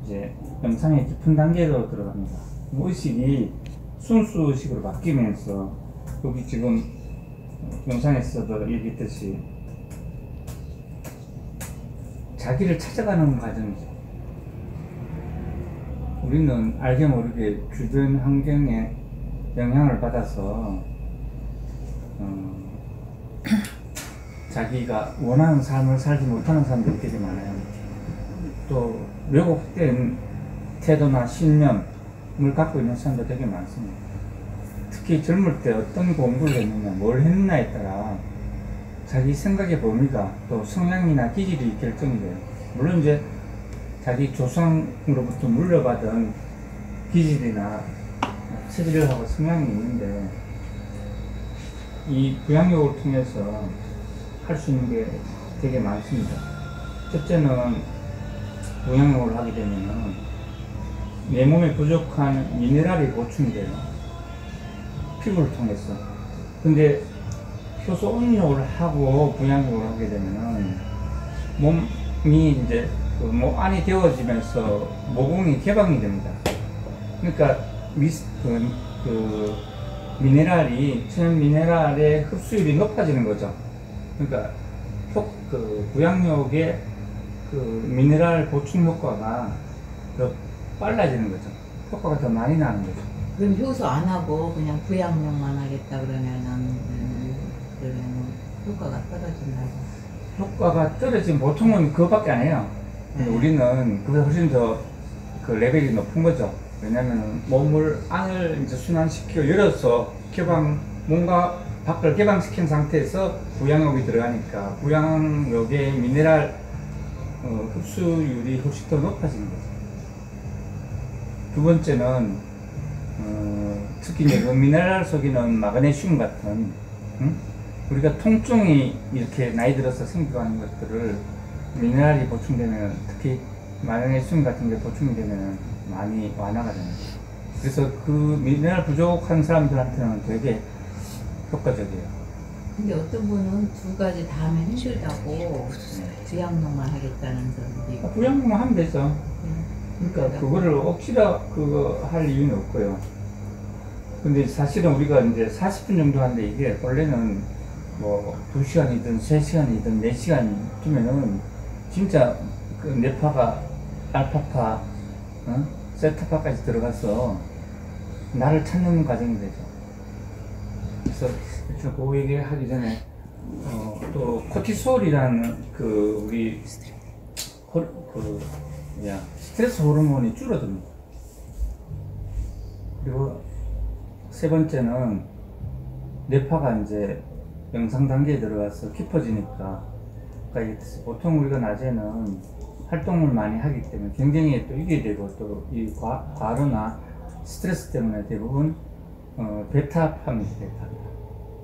이제 영상의 깊은 단계로 들어갑니다. 의식이 순수의식으로 바뀌면서 여기 지금 영상에서도 얘기했듯이 자기를 찾아가는 과정이죠. 우리는 알게 모르게 주변 환경에 영향을 받아서 자기가 원하는 삶을 살지 못하는 사람들이 되게 많아요. 또 왜곡된 태도나 신념을 갖고 있는 사람도 되게 많습니다. 특히 젊을 때 어떤 공부를 했느냐, 뭘 했느냐에 따라 자기 생각의 범위가 또 성향이나 기질이 결정이 돼요. 물론 이제 자기 조상으로부터 물려받은 기질이나 체질하고 성향이 있는데 이 부양육을 통해서 할 수 있는 게 되게 많습니다. 첫째는 부양육을 하게 되면 내 몸에 부족한 미네랄이 보충이 돼요. 피부를 통해서. 근데 효소 온육을 하고 부양육을 하게 되면 몸이 이제 그 몸 안이 데워지면서 모공이 개방이 됩니다. 그러니까 미네랄이 천연 미네랄의 흡수율이 높아지는 거죠. 그러니까 그 부양육의 그 미네랄 보충 효과가 더 빨라지는 거죠. 효과가 더 많이 나는 거죠. 그럼 효소 안 하고 그냥 부양육만 하겠다 그러면은 효과가 떨어진다고? 효과가 떨어지면 보통은 그것밖에 안 해요. 우리는 그보다 훨씬 더 그 레벨이 높은 거죠. 왜냐면 몸을 안을 이제 순환시키고 열어서 뭔가 밖을 개방시킨 상태에서 부양육이 들어가니까 부양육의 미네랄 흡수율이 훨씬 더 높아지는 거죠. 두 번째는 특히 이제 그 미네랄 속에는 마그네슘 같은 우리가 통증이 이렇게 나이 들어서 생겨가는 것들을 미네랄이 보충되면, 특히 마그네슘 같은 게 보충이 되면 많이 완화가 됩니다. 그래서 그 미네랄 부족한 사람들한테는 되게 효과적이에요. 근데 어떤 분은 두 가지 다 하면 힘들다고 부양육만 하겠다는 사람도 있고. 부양육만 하면 되죠. 그러니까 그거를 억지로 그거 할 이유는 없고요. 근데 사실은 우리가 이제 40분 정도 하는데 이게 원래는 뭐 2시간이든 3시간이든 4시간 두면은 진짜 그 뇌파가 알파파, 세타파까지 들어가서 나를 찾는 과정이 되죠. 그래서 일단 그 얘기 하기 전에 또 코티솔이라는 그 우리 스트레스 호르몬이 줄어듭니다. 그리고 세 번째는 뇌파가 이제 영상 단계에 들어가서 깊어지니까, 그러니까 보통 우리가 낮에는 활동을 많이 하기 때문에 경쟁에 또 이기게 되고, 또 이 과로나 스트레스 때문에 대부분 배타합니다.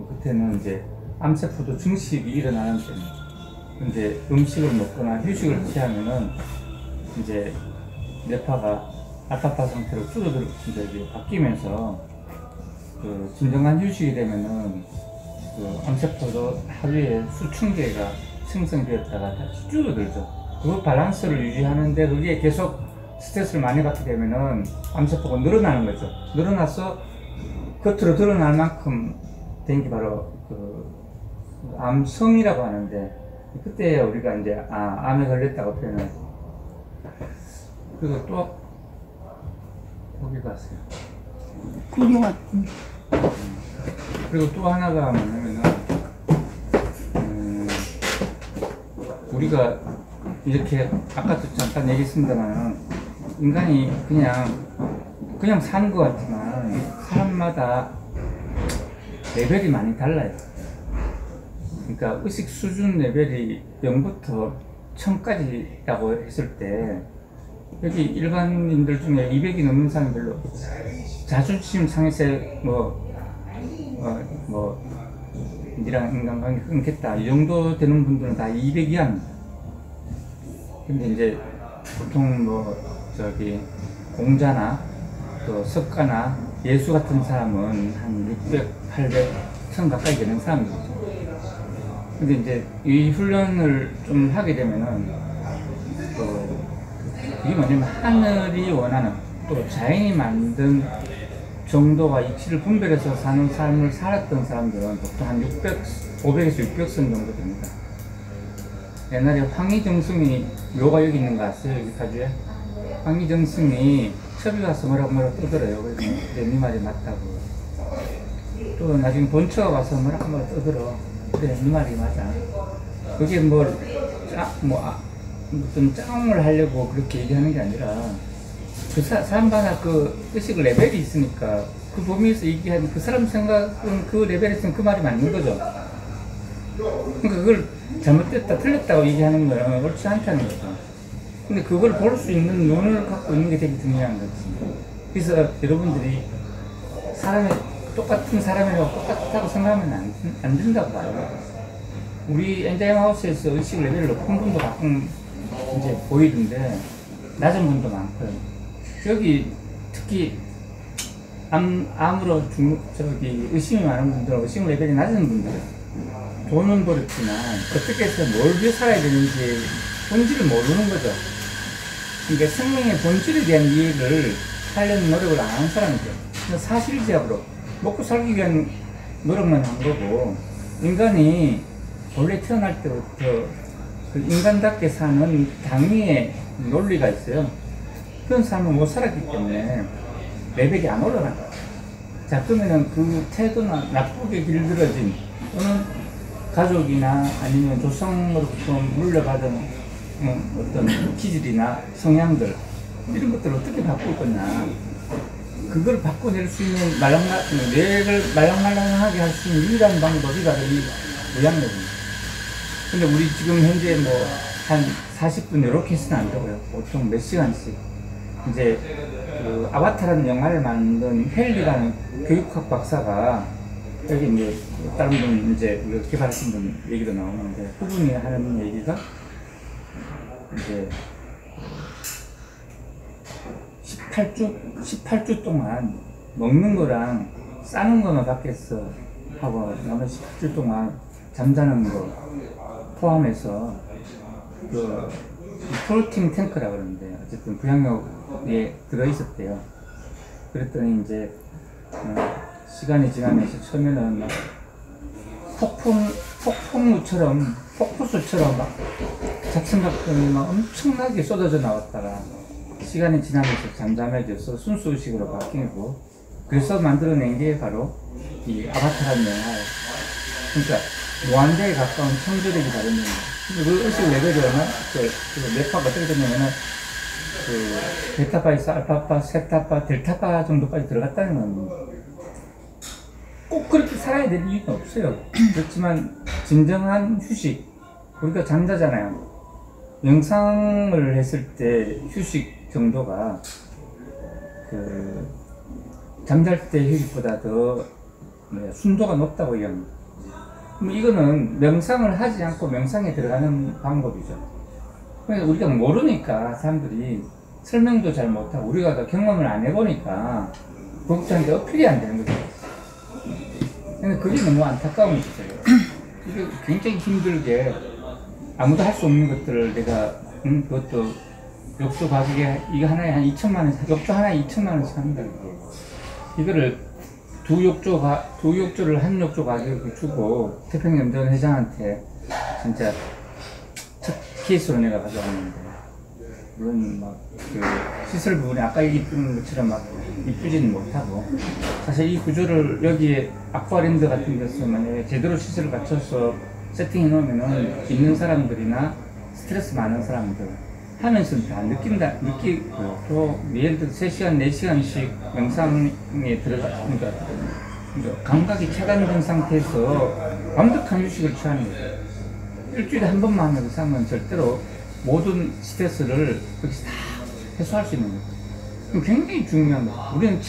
그때는 이제 암세포도 증식이 일어나는 때문에, 근데 음식을 먹거나 휴식을 취하면은 이제 뇌파가 알파파 상태로 바뀌면서 그 진정한 휴식이 되면은 그 암세포도 하루에 수천 개가 생성되었다가 다시 줄어들죠. 그 밸런스를 유지하는데 그게 계속 스트레스를 많이 받게 되면은 암세포가 늘어나는 거죠. 늘어나서 겉으로 드러날 만큼 된 게 바로 그 암성이라고 하는데, 그때 우리가 이제 암에 걸렸다고 표현을. 그리고 또 거기 갔어요. 훌륭한. 그리고 또 하나가 뭐냐면은 우리가 이렇게 아까도 잠깐 얘기했습니다만 인간이 그냥 사는 것 같지만 사람마다 레벨이 많이 달라요. 그러니까 의식 수준 레벨이 0부터 1000까지라고 했을 때 여기 일반인들 중에 200이 넘는 사람이 별로 자존심 상해서 니랑 인간관계 끊겠다 이 정도 되는 분들은 다 200 이하입니다. 근데 이제 보통 공자나 또 석가나 예수 같은 사람은 한 600, 800, 1000 가까이 되는 사람이죠. 근데 이제 이 훈련을 좀 하게 되면은 그게 뭐냐면 하늘이 원하는 또 자연이 만든 정도와 이치를 분별해서 사는 삶을 살았던 사람들은 보통 한 500에서 600선 정도 됩니다. 옛날에 황희정승이 묘가 여기 있는 거 아세요? 여기 파주에? 황희정승이 첩이 와서 뭐라고 떠들어요. 그래서 네 말이 맞다고. 또 나중에 본처가 와서 뭐라고 떠들어. 그래, 네 말이 맞아. 그게 무슨 짱을 하려고 그렇게 얘기하는 게 아니라 그 사람마다 그 의식 레벨이 있으니까 그 범위에서 얘기하는 그 사람 생각은 그 레벨에서는 그 말이 맞는 거죠. 그러니까 그걸 잘못됐다 틀렸다고 얘기하는 거는 옳지 않다는 거죠. 근데 그걸 볼 수 있는 눈을 갖고 있는 게 되게 중요한 거지. 그래서 여러분들이 똑같은 사람이라고 똑같다고 생각하면 안 된다고 봐요. 우리 엔자임 하우스에서 의식 레벨을 높은 분도 가끔 이제 보이던데 낮은 분도 많고요. 여기 특히 암으로 의심이 많은 분들은 의심 레벨이 낮은 분들 돈은 벌었지만 어떻게 해서 뭘 위해 살아야 되는지 본질을 모르는 거죠. 그러니까 생명의 본질에 대한 이해를 하려는 노력을 안 하는 사람이죠. 사실지압으로 먹고 살기 위한 노력만 한 거고, 인간이 원래 태어날 때부터 그 인간답게 사는 당위의 논리가 있어요. 그런 삶을 못 살았기 때문에 레벨이 안 올라간 거야. 자, 그러면은 그 태도나 나쁘게 길들여진 또는 가족이나 아니면 조상으로부터 물려받은 어떤 기질이나 성향들 이런 것들을 어떻게 바꿀 거냐. 그걸 바꿔낼 수 있는 뇌를 말랑말랑하게 할 수 있는 유일한 방법이 바로 이 무양력입니다. 근데 우리 지금 현재 한 40분 이렇게 해서는 안 되고요. 보통 몇 시간씩. 이제 그 아바타라는 영화를 만든 헬리라는 교육학 박사가 여기 이제 다른 분 이제 우리가 개발하신 분 얘기도 나오는데 그분이 하는 얘기가 이제 18주 동안 먹는 거랑 싸는 거만 밖에서 하고 나머지 18주 동안 잠자는 거 포함해서 그 플로팅 탱크라고 그러는데 어쨌든 부양력에 들어있었대요. 그랬더니 이제 시간이 지나면서 처음에는 막 폭풍우처럼 폭포수처럼 막 잡생각들이 막 엄청나게 쏟아져 나왔다가 시간이 지나면서 잠잠해져서 순수의식으로 바뀌고 그래서 만들어낸 게 바로 이 아바타라는 영화예요. 그러니까 무한대에 가까운 창조력이 다른 영화. 근데 그 의식 레벨이 얼마? 그 뇌파가 어떻게 되냐면은 그 베타파에서 알파파, 세타파, 델타파 정도까지 들어갔다는 겁니다. 꼭 그렇게 살아야 될 이유는 없어요. 그렇지만 진정한 휴식, 우리가 잠자잖아요. 명상을 했을 때 휴식 정도가 그 잠잘 때 휴식보다 더 순도가 높다고 얘기합니다. 이거는 명상을 하지 않고 명상에 들어가는 방법이죠. 그러니까 우리가 모르니까 사람들이 설명도 잘 못하고 우리가 더 경험을 안 해보니까 그것한테 어필이 안 되는 거죠. 근데 그게 너무 안타까운 거죠. 이게 굉장히 힘들게 아무도 할 수 없는 것들을 내가 그것도 욕조 가격에 이거 하나에 한 2천만 원, 욕조 하나에 2천만 원씩 합니다. 이거를 두 욕조를 한 욕조 가격을 주고 태평양전 회장한테 진짜 첫 케이스로 내가 가져왔는데 물론 막 그 시설 부분이 아까 얘기했던 것처럼 막 이쁘지는 못하고 사실 이 구조를 여기에 아쿠아랜드 같은 데서 만약에 제대로 시설을 갖춰서 세팅해 놓으면은 있는 사람들이나 스트레스 많은 사람들 하면서 다 느끼고요. 또 예를 들어 3시간, 4시간씩 명상에 들어가니까 감각이 차단된 상태에서 완벽한 휴식을 취하는 거예요. 일주일에 한 번만 하는 이상은 절대로 모든 스트레스를 거기서 다 해소할 수 있는 거예요. 그럼 굉장히 중요한 거예요. 우리는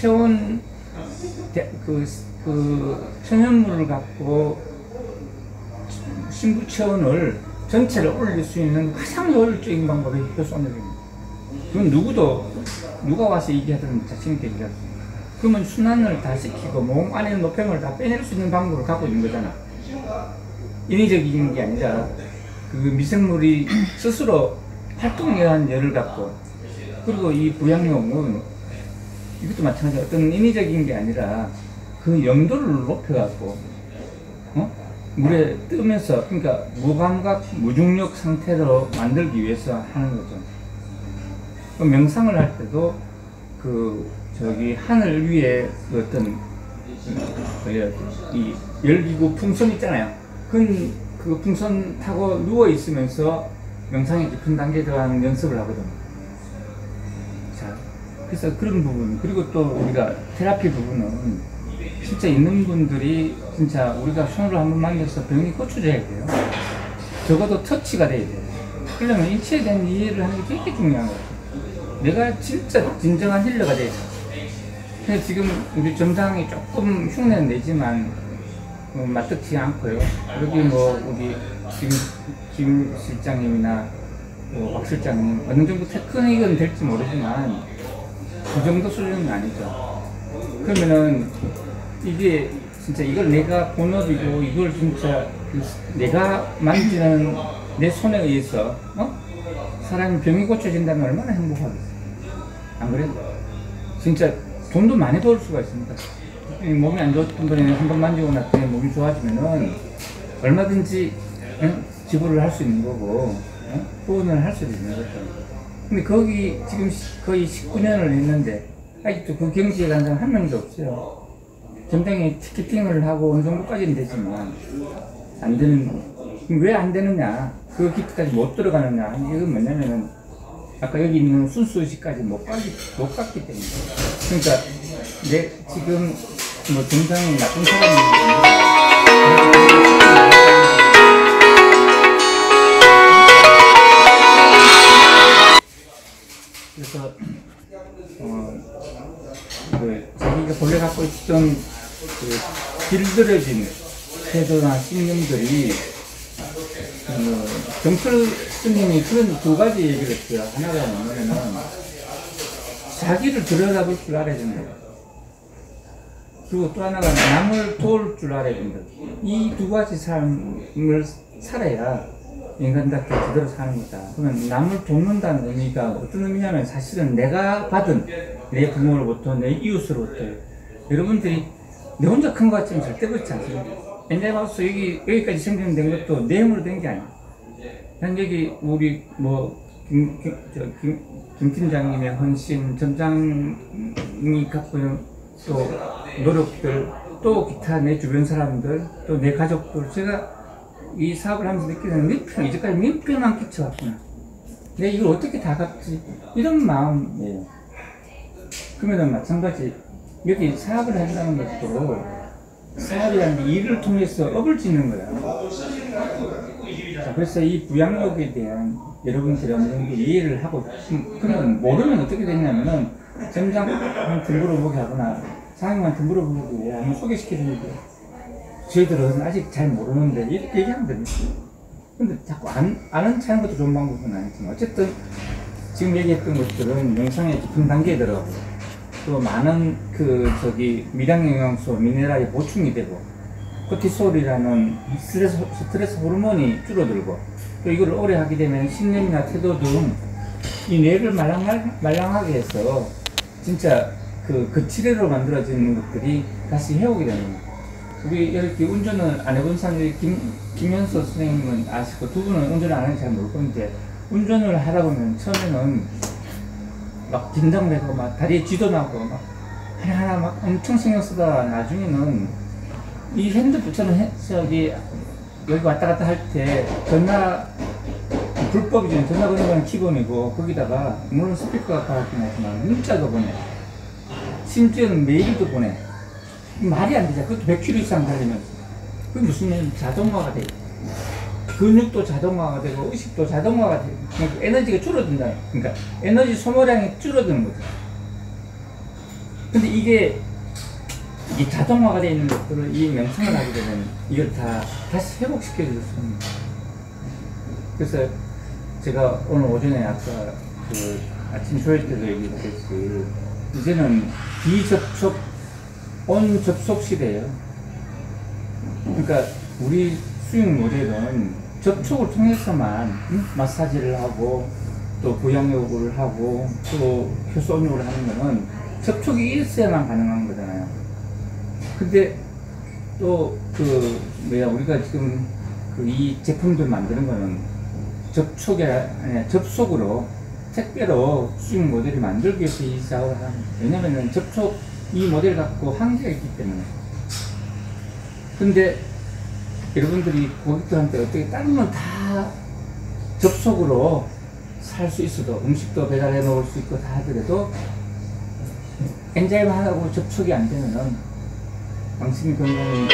천연물을 갖고 신부 체온을 전체를 올릴 수 있는 가장 효율적인 방법이 효소온열입니다. 그건 누가 와서 얘기하든 자신있게 얘기하든 그러면 순환을 다 시키고 몸 안에 있는 노폐물을 다 빼낼 수 있는 방법을 갖고 있는 거잖아. 인위적인 게 아니라 그 미생물이 스스로 활동에 의한 열을 갖고 그리고 이 부양용은 이것도 마찬가지로 어떤 인위적인 게 아니라 그 염도를 높여갖고 물에 뜨면서 그러니까 무감각 무중력 상태로 만들기 위해서 하는 거죠. 그 명상을 할 때도 그 저기 하늘 위에 그 어떤 이 열기구 풍선 있잖아요. 그 풍선 타고 누워 있으면서 명상의 깊은 단계에 들어가는 연습을 하거든요. 자, 그래서 그런 부분, 그리고 또 우리가 테라피 부분은 진짜 있는 분들이 진짜 우리가 손으로 한번 만져서 병이 고쳐져야 돼요. 적어도 터치가 돼야 돼요. 그러려면 인체에 대한 이해를 하는 게 되게 중요한 거예요. 내가 진짜 진정한 힐러가 돼야 돼요. 그래서 지금 우리 점장이 조금 흉내는 내지만 맞듣지 않고요. 여기 뭐 우리 김 실장님이나 박 실장님 어느 정도 테크닉은 될지 모르지만 그 정도 수준은 아니죠. 그러면은 이게 진짜 이걸 내가 본업이고 이걸 진짜 내가 만지는 내 손에 의해서 사람이 병이 고쳐진다면 얼마나 행복하겠어요. 안 그래요? 진짜 돈도 많이 벌 수가 있습니다. 몸이 안 좋던 분이 한 번 만지고 났더니 몸이 좋아지면은 얼마든지 지불을 할 수 있는 거고 후원을 할 수도 있는 거죠. 근데 거기 지금 거의 19년을 했는데 아직도 그 경지에 간 사람 한 명도 없어요. 점장이 티켓팅을 하고 어느 정도까지는 되지만 안 되는, 왜 안 되느냐, 그 깊이까지 못 들어가느냐, 이건 뭐냐면은 아까 여기 있는 순수의식까지 못 갔기 때문에. 그러니까 내 지금 뭐 점장이 나쁜 사람이 그래서 자기가 본래 갖고 있던 그 길들여진 태도나 신념들이 정철 스님이 그런 두 가지 얘기를 했어요. 하나가 뭐냐면은 자기를 들여다볼 줄 알아야 된다. 그리고 또 하나가 남을 도울 줄 알아야 된다. 이 두 가지 삶을 살아야 인간답게 제대로 사는 거다. 그러면 남을 돕는다는 의미가 어떤 의미냐면 사실은 내가 받은 내 부모로부터 내 이웃으로부터 여러분들이 내 혼자 큰 것 같지만 절대 그렇지 않습니다. 엔젤마우스 여기까지 생겨된 것도 내 힘으로 된 게 아니에요. 난 여기 우리 김 팀장님의 헌신, 점장이 갖고 있는 또 노력들, 또 기타 내 주변 사람들, 또 내 가족들, 제가 이 사업을 하면서 느끼는 민폐, 이제까지 민폐만 끼쳐왔구나. 내가 이걸 어떻게 다 갚지? 이런 마음이에요. 그러면 마찬가지, 여기 사업을 한다는 것도 사업이라는 일을 통해서 업을 짓는 거야. 자, 그래서 이 부양력에 대한 여러분들이 어느 정도 이해를 하고, 그러면 모르면 어떻게 되냐면은 점장한테 물어보게 하거나 사장님한테 물어보게 한번 소개시켜주는 거예요. 저희들은 아직 잘 모르는데 이렇게 얘기하면 됩니다. 근데 자꾸 아는 체 하는 것도 좋은 방법은 아니지만 어쨌든 지금 얘기했던 것들은 명상의 깊은 단계에 들어가고 또 많은 미량영양소, 미네랄이 보충이 되고 코티솔이라는 스트레스 호르몬이 줄어들고 또 이걸 오래 하게 되면 신념이나 태도 등 이 뇌를 말랑하게 해서 진짜 그 치레로 만들어지는 것들이 다시 해오게 되는 거예요. 우리 이렇게 운전을 안 해본 사람들이 김현서 선생님은 아시고 두 분은 운전을 안 하는지 잘 모를 건데 운전을 하다 보면 처음에는 막 긴장되고 막 다리에 쥐도 나고 막 하나하나 막 엄청 신경 쓰다가 나중에는 이 핸드폰처럼 여기 왔다 갔다 할 때 전화 불법이죠. 전화 거는 건 기본이고 거기다가 물론 스피커가 가르치긴 하지만 문자도 보내. 심지어는 메일도 보내. 말이 안 되잖아. 그것도 100km 이상 달리면서. 그게 무슨 자동화가 돼. 근육도 자동화가 되고, 의식도 자동화가 되고, 그러니까 에너지가 줄어든다. 그러니까 에너지 소모량이 줄어드는 거죠. 근데 이게 자동화가 되어 있는 것들을 이 명상을 하게 되면 이걸 다시 회복시켜줄 수 있는 거예요. 그래서 제가 오늘 오전에 아까 아침 조회 때도 얘기했듯이 이제는 비접촉, 온 접속 시대예요. 그러니까 우리 수행 모델은 접촉을 통해서만 마사지를 하고 또 부양육을 하고 또 효소온육을 하는 거는 접촉이 있어야만 가능한 거잖아요. 근데 또 우리가 지금 이 제품들 만드는 거는 접속으로 택배로 수익 모델을 만들기 위해서 이 작업을 하는 거예요. 왜냐면은 이 모델 갖고 한계가 있기 때문에. 근데 여러분들이 고객들한테 어떻게 다른 건 다 접속으로 살 수 있어도 음식도 배달해 놓을 수 있고 다 하더라도 엔자임 하나하고 접촉이 안 되면은 당신 건강이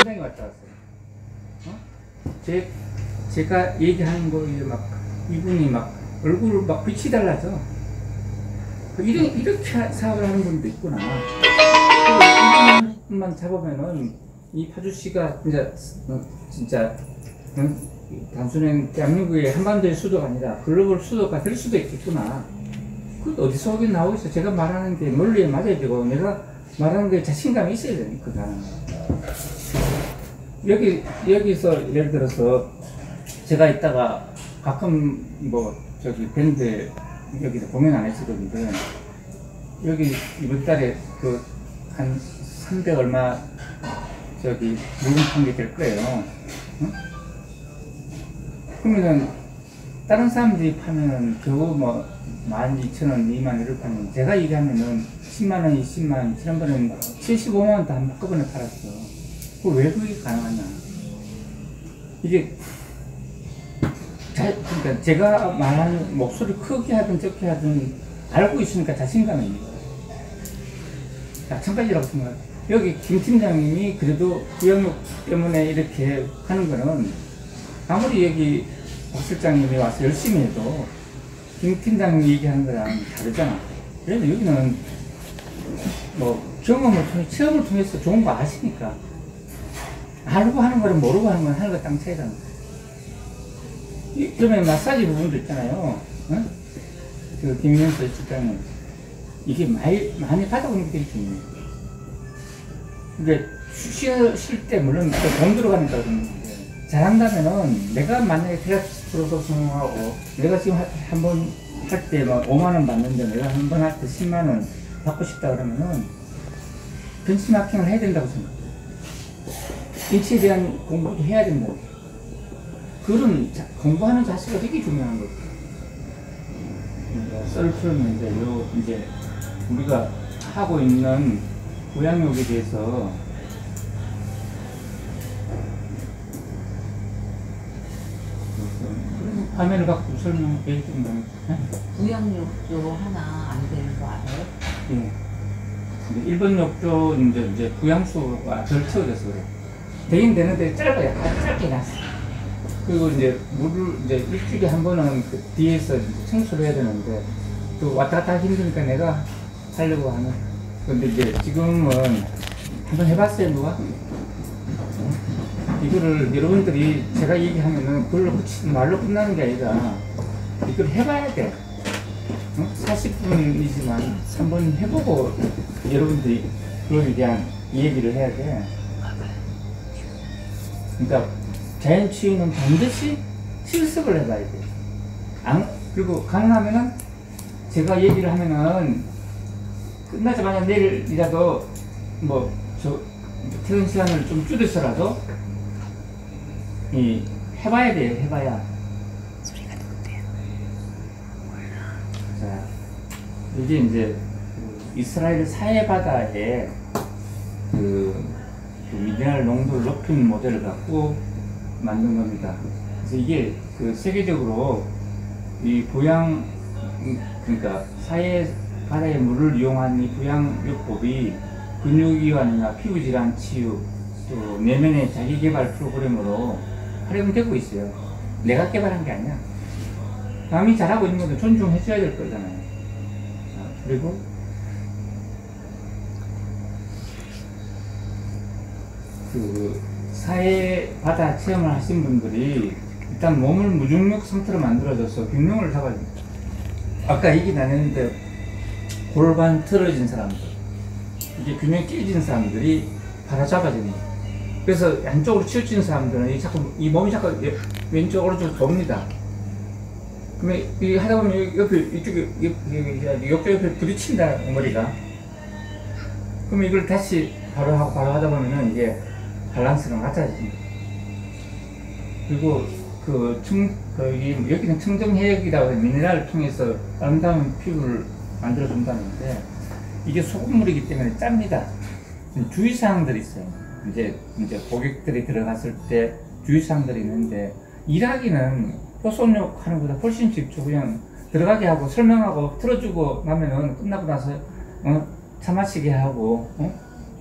굉장히 왔다 갔어요. 제가 얘기하는 거에 막 이분이 막 얼굴 막 빛이 달라져. 이렇게 사업을 하는 분도 있구나. 이분만 잡으면은 이 파주시가 진짜 단순히 대한민국의 한반도의 수도가 아니라 글로벌 수도가 될 수도 있겠구나. 그것도 어디서 오긴 나오고 있어. 제가 말하는 게 논리에 맞아야 되고 내가 말하는 게 자신감이 있어야 되거든. 여기서 예를 들어서 제가 이따가 가끔 밴드 여기서 공연 안 했을 건데 여기 이번 달에 한 300 얼마 물건 판 게 될 거예요. 응? 그러면은 다른 사람들이 파면은 겨우 12,000원, 2만 이렇게 파면 제가 얘기하면은 10만원, 20만원, 지난번에는 75만원도 한꺼번에 팔았어. 왜 그게 가능하냐? 이게 그러니까 제가 말하는 목소리 크게 하든 적게 하든 알고 있으니까 자신감이 있는 거예요. 마찬가지라고 생각해요. 여기 김 팀장님이 그래도 부양육 때문에 이렇게 하는 거는 아무리 여기 박 실장님이 와서 열심히 해도 김 팀장님이 얘기하는 거랑 다르잖아. 그래서 여기는 경험을 통해, 체험을 통해서 좋은 거 아시니까 알고 하는 거랑 모르고 하는 건 하늘과 땅 차이라는 거예요. 그러면 마사지 부분도 있잖아요. 응? 김민수 실장님 이게 많이 받아보는 게 되게 중요해요. 근데 쉴 때 물론 돈 들어가니까 그러는데 잘한다면은 내가 만약에 테라피스트로서 성공하고 내가 지금 한 번 할 때 5만원 받는데 내가 한 번 할 때 10만원 받고 싶다 그러면은 벤치마킹을 해야 된다고 생각해요. 인치에 대한 공부도 해야 된다고. 그런 공부하는 자세가 되게 중요한 거죠. 썰을 풀었는데 이제 우리가 하고 있는 부양육에 대해서 화면을 갖고 설명해 주는 거예요. 부양육조 하나 안 되는 거 알아요? 예. 일본 욕조 이제 부양수가 덜 채워져서 그래. 되긴 되는데 짧아요. 짧게 났어. 그리고 이제 물을 일주일에 한 번은 뒤에서 청소를 해야 되는데 또 왔다 갔다 하기 힘드니까 내가 하려고 하는. 근데 이제 지금은 한번 해봤어요, 누가? 이거를 여러분들이 제가 얘기하면은 그걸로 말로 끝나는 게 아니라 이걸 해봐야 돼. 40분이지만 한번 해보고 여러분들이 그거에 대한 얘기를 해야 돼. 그러니까 자연치유는 반드시 실습을 해봐야 돼. 그리고 가능하면은 제가 얘기를 하면은 끝나자마자 내일이라도 퇴근 시간을 좀 줄여서라도 해봐야 돼요. 해봐야. 소리가 누군데요? 자, 이게 이제 이스라엘 사해 바다에 미네랄 농도를 높인 모델을 갖고 만든 겁니다. 그래서 이게 세계적으로 이 그러니까 사해 바다의 물을 이용한 이 부양요법이 근육이완이나 피부질환 치유, 또 내면의 자기개발 프로그램으로 활용되고 있어요. 내가 개발한 게 아니야. 남이 잘하고 있는 것도 존중해줘야 될 거잖아요. 그리고 사해 바다 체험을 하신 분들이 일단 몸을 무중력 상태로 만들어줘서 균형을 잡아야 됩니다. 아까 얘기 나눴는데 골반 틀어진 사람들, 이게 균형 깨진 사람들이 바로 잡아줍니다. 그래서 한쪽으로 치우치는 사람들은 이 몸이 자꾸 왼쪽 오른쪽으로 돕니다. 그러면 이 하다 보면 옆에 이쪽에 옆에 부딪힌다 머리가. 그러면 이걸 다시 바로 하다 보면은 이게 밸런스가 맞아집니다. 그리고 여기는 청정해역이라고 해서 미네랄을 통해서 아름다운 피부를 만들어준다는데 이게 소금물이기 때문에 짭니다. 주의사항들이 있어요. 이제 고객들이 들어갔을 때 주의사항들이 있는데 일하기는 효소욕 하는 것보다 훨씬 쉽죠. 그냥 들어가게 하고 설명하고 틀어주고 나면은 끝나고 나서 차 마시게 하고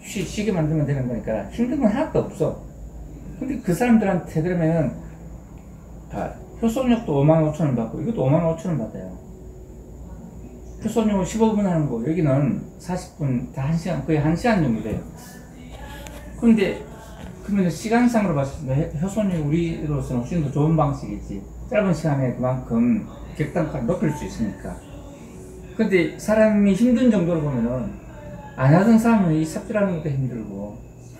쉬게 만들면 되는 거니까 힘든 건 하나도 없어. 근데 그 사람들한테 그러면은 효소욕도 55,000원 받고 이것도 55,000원 받아요. 효소욕을 15분 하는 거 여기는 40분 다 1시간 거의 1시간 정도 돼요. 근데 그러면 시간상으로 봤을 때 효소욕 우리로서는 훨씬 더 좋은 방식이지. 짧은 시간에 그만큼 객단가를 높일 수 있으니까. 근데 사람이 힘든 정도로 보면은 안 하던 사람은 이 삽질하는 것도 힘들고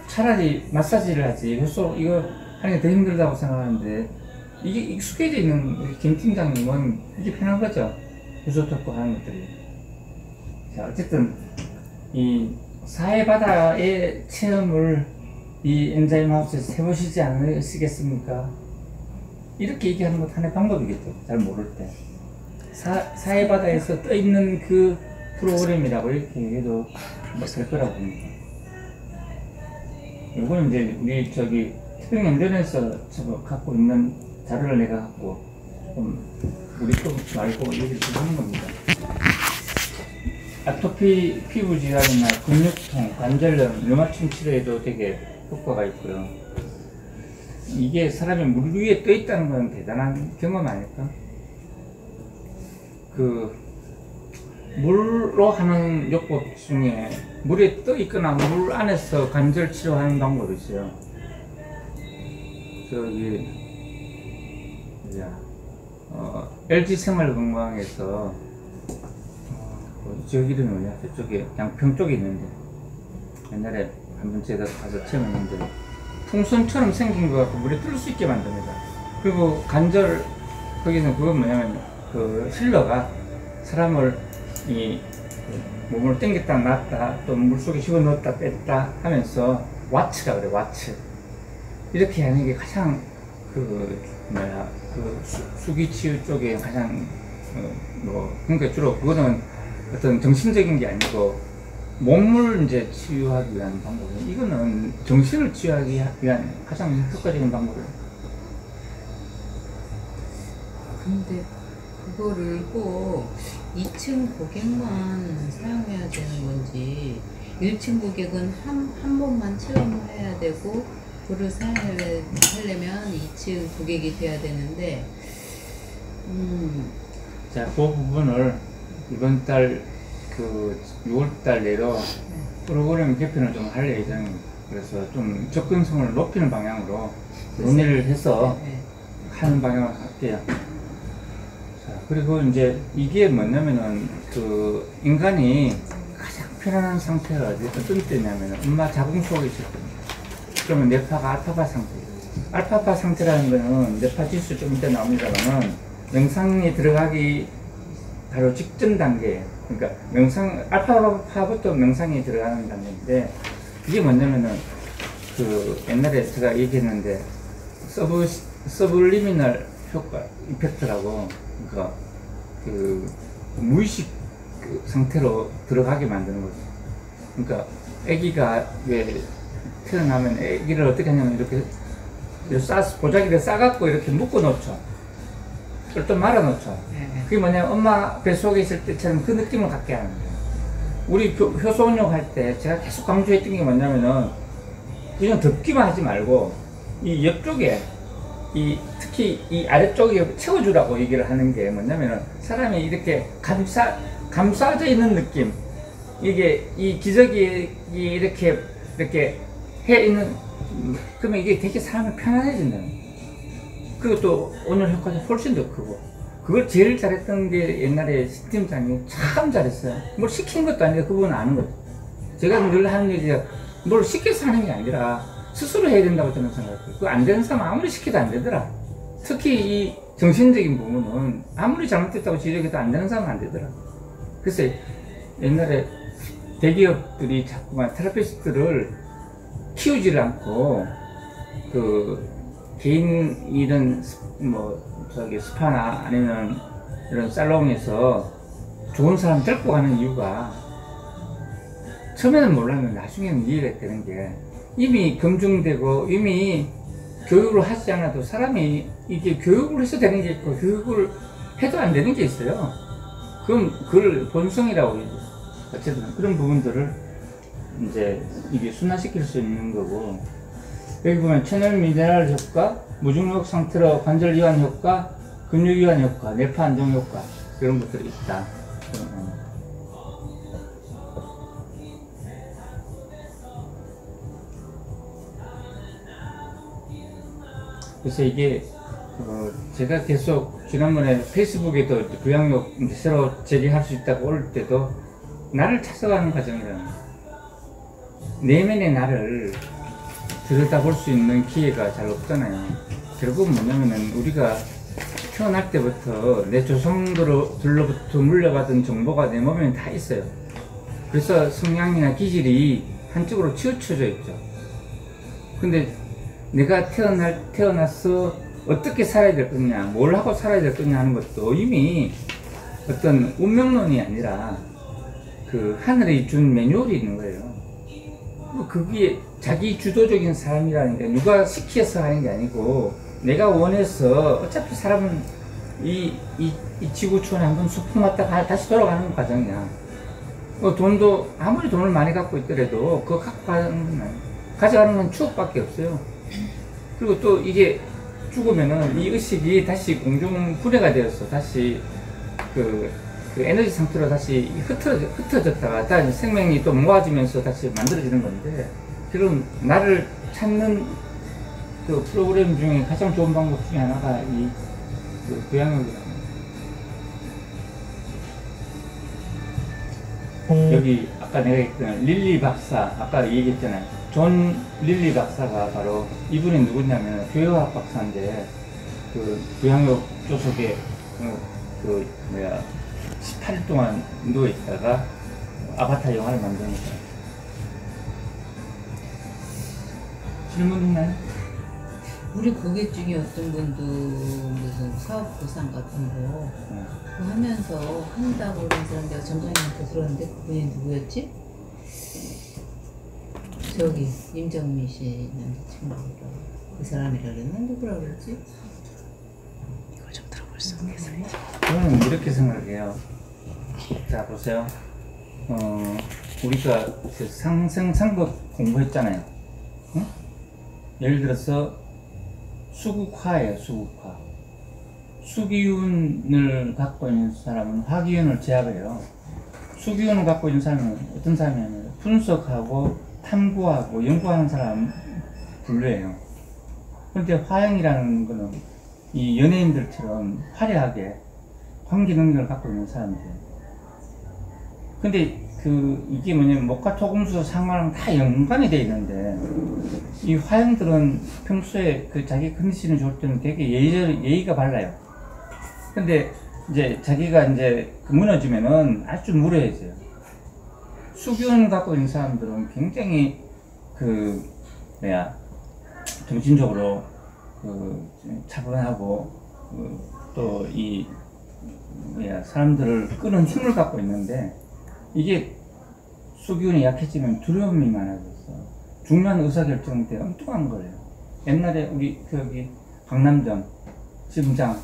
차라리 마사지를 하지 효소 이거 하는 게 더 힘들다고 생각하는데 이게 익숙해져 있는 우리 김 팀장님은 이게 편한 거죠. 효소 덮고 하는 것들이. 자, 어쨌든 이 사해바다의 체험을 이 엔자임 하우스에서 해보시지 않으시겠습니까? 이렇게 얘기하는 것도 하나의 방법이겠죠. 잘 모를 때. 사해바다에서 떠있는 그 프로그램이라고 이렇게 얘기해도 될 거라고 봅니다. 이거는 이제 우리 태평연변에서 갖고 있는 자료를 내가 갖고 우리 쪽 말고 얘기를 좀 하는 겁니다. 아토피 피부 질환이나 근육통, 관절염, 류마tism 치료에도 되게 효과가 있고요. 이게 사람이 물 위에 떠 있다는 건 대단한 경험 아닐까? 물로 하는 요법 중에 물에 떠 있거나 물 안에서 관절 치료하는 방법이 있어요. LG 생활건강에서 지역 이름이 뭐냐? 저쪽에 양평 쪽에 있는데 옛날에 한번 제가 가서 체험했는데 풍선처럼 생긴 거 갖고 물에 뜰 수 있게 만듭니다. 그리고 관절 거기는 그건 뭐냐면 힐러가 사람을 몸을 당겼다 놨다 또 물속에 집어넣었다 뺐다 하면서 와츠가 그래. 와츠 이렇게 하는 게 가장 수기치유 쪽에 가장 그러니까 주로 그거는 어떤 정신적인 게 아니고 몸을 이제 치유하기 위한 방법이에요. 이거는 정신을 치유하기 위한 가장 효과적인 방법이에요. 근데 그거를 꼭 2층 고객만 사용해야 되는 건지 1층 고객은 한 번만 체험을 해야 되고 그걸 사용하려면 2층 고객이 돼야 되는데 자, 그 부분을 이번 달 6월달 내로 프로그램 개편을 좀 할 예정입니다. 그래서 좀 접근성을 높이는 방향으로 논의를 해서 하는 방향을 할게요. 자, 그리고 이제 이게 뭐냐면은 인간이 가장 편안한 상태가 어떤 때냐면은 엄마 자궁 속에 있을 때입니다. 그러면 뇌파가 알파파 상태예요. 알파파 상태라는 거는 뇌파 지수 좀 이따 나옵니다만은 명상에 들어가기 바로 직전 단계예요. 그러니까 알파파부터 명상에 들어가는 단계인데 이게 뭐냐면은 옛날에 제가 얘기했는데 서블리미널 효과 이펙트라고 그러니까 무의식 상태로 들어가게 만드는 거죠. 그러니까 아기가 왜 태어나면 아기를 어떻게 하냐면 이렇게 보자기를 싸갖고 이렇게 묶어 놓죠. 또 말아 놓죠. 그게 뭐냐면 엄마 뱃속에 있을 때처럼 그 느낌을 갖게 하는 거예요. 우리 효소운용 할 때 제가 계속 강조했던 게 뭐냐면은 그냥 덮기만 하지 말고 이 옆쪽에 특히 이 아래쪽에 채워주라고 얘기를 하는 게 뭐냐면은 사람이 이렇게 감싸져 있는 느낌, 이게 이 기저귀 이렇게 해 있는 그러면 이게 되게 사람이 편안해진다는 거예요. 그리고 또 온열 효과가 훨씬 더 크고 그걸 제일 잘했던 게 옛날에 팀장이 참 잘했어요. 뭘 시킨 것도 아니라 그분은 아는 거죠. 제가 늘 하는 얘기가 뭘 시켜서 하는 게 아니라 스스로 해야 된다고 저는 생각해요. 그거 안 되는 사람 아무리 시켜도 안 되더라. 특히 이 정신적인 부분은 아무리 잘못됐다고 지적해도 안 되는 사람은 안 되더라. 그래서 옛날에 대기업들이 자꾸만 테라피스트를 키우지를 않고 그 개인 이런 스파나 아니면 이런 살롱에서 좋은 사람 데리고 가는 이유가 처음에는 몰랐는데 나중에는 이해가 되는 게 이미 검증되고 이미 교육을 하지 않아도 사람이 이게 교육을 해서 되는 게 있고 교육을 해도 안 되는 게 있어요. 그럼 그걸 본성이라고 해요. 어쨌든 그런 부분들을 이제 이게 순화시킬 수 있는 거고, 여기 보면 천연 미네랄 효과, 무중력 상태로 관절 이완 효과, 근육 이완 효과, 뇌파 안정 효과 이런 것들이 있다. 그래서 이게 제가 계속 지난번에 페이스북에도 부양력 새로 재개할 수 있다고 올 때도 나를 찾아가는 과정이라는 거예요. 내면의 나를 들여다볼 수 있는 기회가 잘 없잖아요. 결국은 뭐냐면은 우리가 태어날 때부터 내 조상들로부터 물려받은 정보가 내 몸에 다 있어요. 그래서 성향이나 기질이 한쪽으로 치우쳐져 있죠. 근데 내가 태어나서 어떻게 살아야 될 거냐, 뭘 하고 살아야 될 거냐 하는 것도 이미 어떤 운명론이 아니라 그 하늘이 준 매뉴얼이 있는 거예요. 그게 자기 주도적인 삶이라는 게 누가 시켜서 하는 게 아니고 내가 원해서, 어차피 사람은 이 지구촌에 한번 소풍 왔다가 다시 돌아가는 과정이야. 돈도 아무리 돈을 많이 갖고 있더라도 그거 갖고 가져가는 건 추억밖에 없어요. 그리고 또 이게 죽으면은 이 의식이 다시 공중 분해가 되어서 다시 그 에너지 상태로 다시 흩어졌다가 다시 생명이 또 모아지면서 다시 만들어지는 건데, 지금 나를 찾는 그 프로그램 중에 가장 좋은 방법 중에 하나가 이 부양력이라는 거예요. 여기 아까 내가 했던 릴리 박사, 아까 얘기했잖아요. 존 릴리 박사가 바로 이분이 누구냐면 교회학 박사인데 그 부양력 조속에 18일 동안 누워있다가 아바타 영화를 만드니까. 질문 있나요? 우리 고객 중에 어떤 분도 무슨 사업 보상 같은 거 그거 하면서 한다고 그런 사람 내가 점장님한테 들었는데 그분이 누구였지? 저기 임정미 씨 남자친구가 그 사람이라 그랬나? 누구라 그랬지? 이걸 좀 들어볼 수 없겠어요. 저는 이렇게 생각해요. 자, 보세요. 우리가 그 상승상극 공부했잖아요. 응? 예를 들어서 수국화예요, 수국화. 수기운을 갖고 있는 사람은 화기운을 제압해요. 수기운을 갖고 있는 사람은 어떤 사람이냐면 분석하고 탐구하고 연구하는 사람 분류예요. 그런데 화형이라는 거는 이 연예인들처럼 화려하게 관계 능력을 갖고 있는 사람들이에요. 근데 이게 뭐냐면 목화 토금수 상관은 다 연관이 돼 있는데, 이 화형들은 평소에 자기 컨디션이 좋을 때는 되게 예의가 발라요. 근데 이제 자기가 이제 무너지면은 아주 무례해져요. 수기운을 갖고 있는 사람들은 굉장히 정신적으로 차분하고 또 사람들을 끄는 힘을 갖고 있는데, 이게 수기운이 약해지면 두려움이 많아졌어. 중요한 의사결정 때 엉뚱한 거예요. 옛날에 우리 강남점 지점장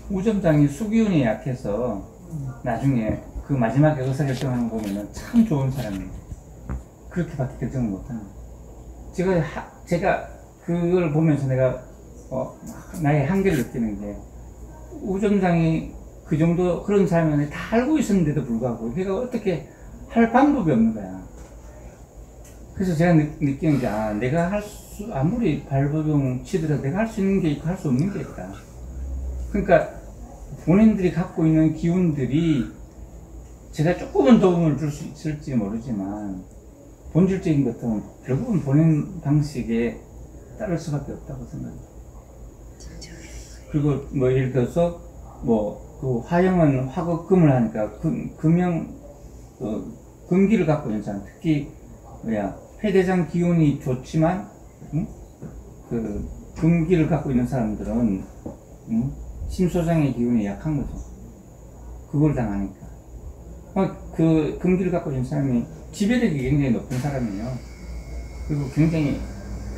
우점장이 수기운이 약해서 나중에 그 마지막에 의사결정하는 거 보면은 참 좋은 사람이에요. 그렇게밖에 결정을 못하는 거예요. 제가 그걸 보면서 내가 나의 한계를 느끼는 게, 우점장이 그 정도 그런 사람이 다 알고 있었는데도 불구하고 걔가 어떻게 할 방법이 없는 거야. 그래서 제가 느끼는 게, 내가 아무리 발버둥 치더라도 내가 할 수 있는 게 있고 할 수 없는 게 있다. 그러니까 본인들이 갖고 있는 기운들이 제가 조금은 도움을 줄 수 있을지 모르지만 본질적인 것은 결국은 본인 방식에 따를 수밖에 없다고 생각합니다. 그리고 뭐 예를 들어서 뭐 그 화형은 화극금을 하니까 금기를 갖고 있는 사람, 특히 폐대장 기운이 좋지만 그 금기를 갖고 있는 사람들은 심소장의 기운이 약한 거죠. 그걸 당하니까. 그 금기를 갖고 있는 사람이 지배력이 굉장히 높은 사람이에요. 그리고 굉장히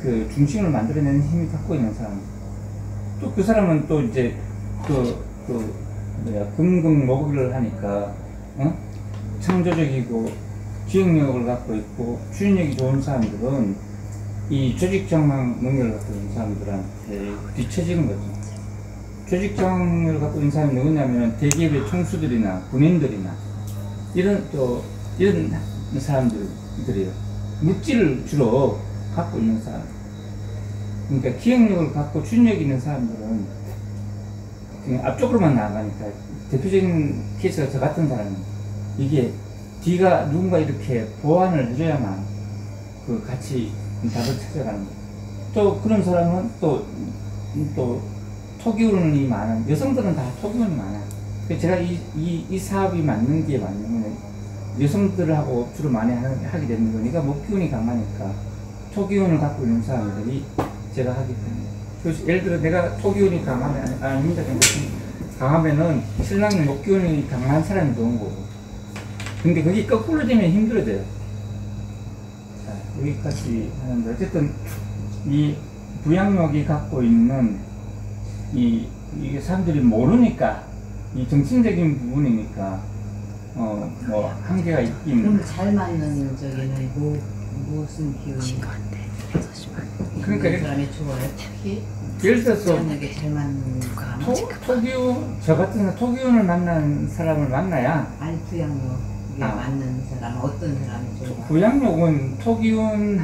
그 중심을 만들어내는 힘이 갖고 있는 사람. 또 그 사람은 또 이제 금목을 하니까 창조적이고 기억력을 갖고 있고 추진력이 좋은 사람들은 이 조직정망 능력을 갖고 있는 사람들한테 뒤처지는 거죠. 조직정을 갖고 있는 사람이 누구냐면 대기업의 총수들이나 군인들이나 이런 사람들이에요. 물질을 주로 갖고 있는 사람. 그러니까 기억력을 갖고 추진력이 있는 사람들은 그냥 앞쪽으로만 나아가니까 대표적인 케이스가 저 같은 사람은 이게 뒤가 누군가 이렇게 보완을 해줘야만 그 같이 답을 찾아가는 거예요. 또 그런 사람은 또 토기운이 많은, 여성들은 다 토기운이 많아요. 제가 이 사업이 맞는 게 맞냐면 여성들하고 주로 많이 하게 되는 거니까 목기운이 강하니까 토기운을 갖고 있는 사람들이 제가 하기 때문에. 그래서 예를 들어 내가 토기운이 강하면은 신랑은 목기운이 강한 사람이 좋은 거고. 근데 그게 거꾸로 되면 힘들어져요. 자, 여기까지 하는데 어쨌든 이 부양력이 갖고 있는 이게 사람들이 모르니까 이 정신적인 부분이니까 뭐 한계가 있긴. 그럼 잘 맞는 저기는 무슨 기운이? 그러니까 그 사람이 좋아요. 특히 예를 들어서 만나게 잘 맞는 토기운, 저 같은 토기운을 만난 사람을 만나야. 아니 부양력에 맞는 사람 어떤 사람이 좋아? 부양력은 토기운,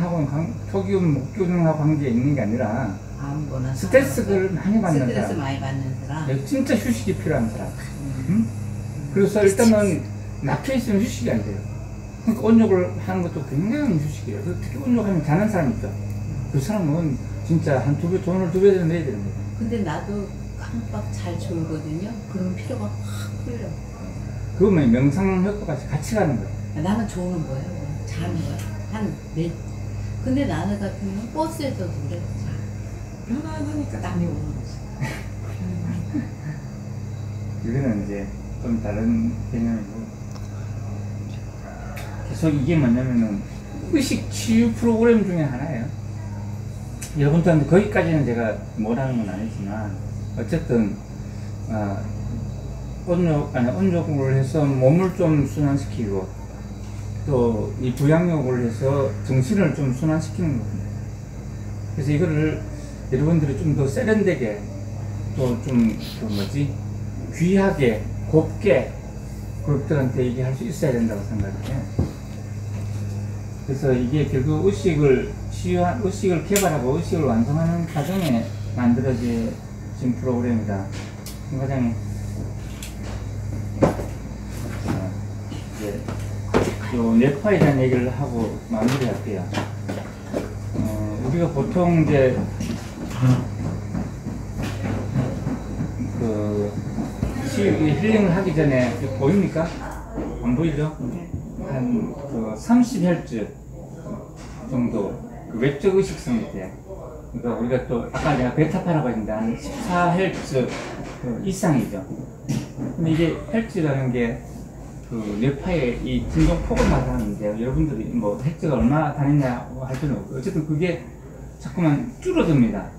목기운하고 관계가 있는 게 아니라 아무거나 스트레스를 많이 받는 스트레스 사람. 많이 받는 사람. 진짜 휴식이 필요한 사람. 그래서 일단은 막혀있으면 휴식이 안 돼요. 그러니까 온욕을 하는 것도 굉장히 휴식이에요. 특히 온욕하면 자는 사람 있죠. 그 사람은 진짜 돈을 2배 더 내야 되는 거예요. 근데 나도 깜빡 잘 졸거든요. 그러면 피로가 확 풀려. 그러면 명상 효과가 같이 가는 거예요. 나는 좋은 거예요. 자는 거야. 근데 나는 같은 경우는 버스에서도 그래. 편안하니까 남이 오는 거지. 이거는 이제 좀 다른 개념이고. 계속 이게 뭐냐면은 의식 치유 프로그램 중에 하나예요. 여러분들한테 거기까지는 제가 뭐라는 건 아니지만 어쨌든 온욕을 해서 몸을 좀 순환시키고 또 이 부양욕을 해서 정신을 좀 순환시키는 겁니다. 그래서 이거를 여러분들이 좀 더 세련되게 또 좀 귀하게 곱게 그룹들한테 얘기할 수 있어야 된다고 생각해요. 그래서 이게 결국 의식을 개발하고 의식을 완성하는 과정에 만들어진 프로그램이다. 과장님, 이제 요 뇌파에 대한 얘기를 하고 마무리할게요. 우리가 보통 이제 힐링을 하기 전에 보입니까? 안 보이죠? 한 30Hz 정도 외적 의식성이 돼요. 그러니까 우리가 또 아까 내가 베타파라고 했는데 한 14Hz 이상이죠. 근데 이게 헬츠라는 게 그 뇌파의 이 진동폭을 말하는데요. 여러분들이 뭐 헬츠가 얼마나 다녔냐고 할 필요는 없고 어쨌든 그게 자꾸만 줄어듭니다.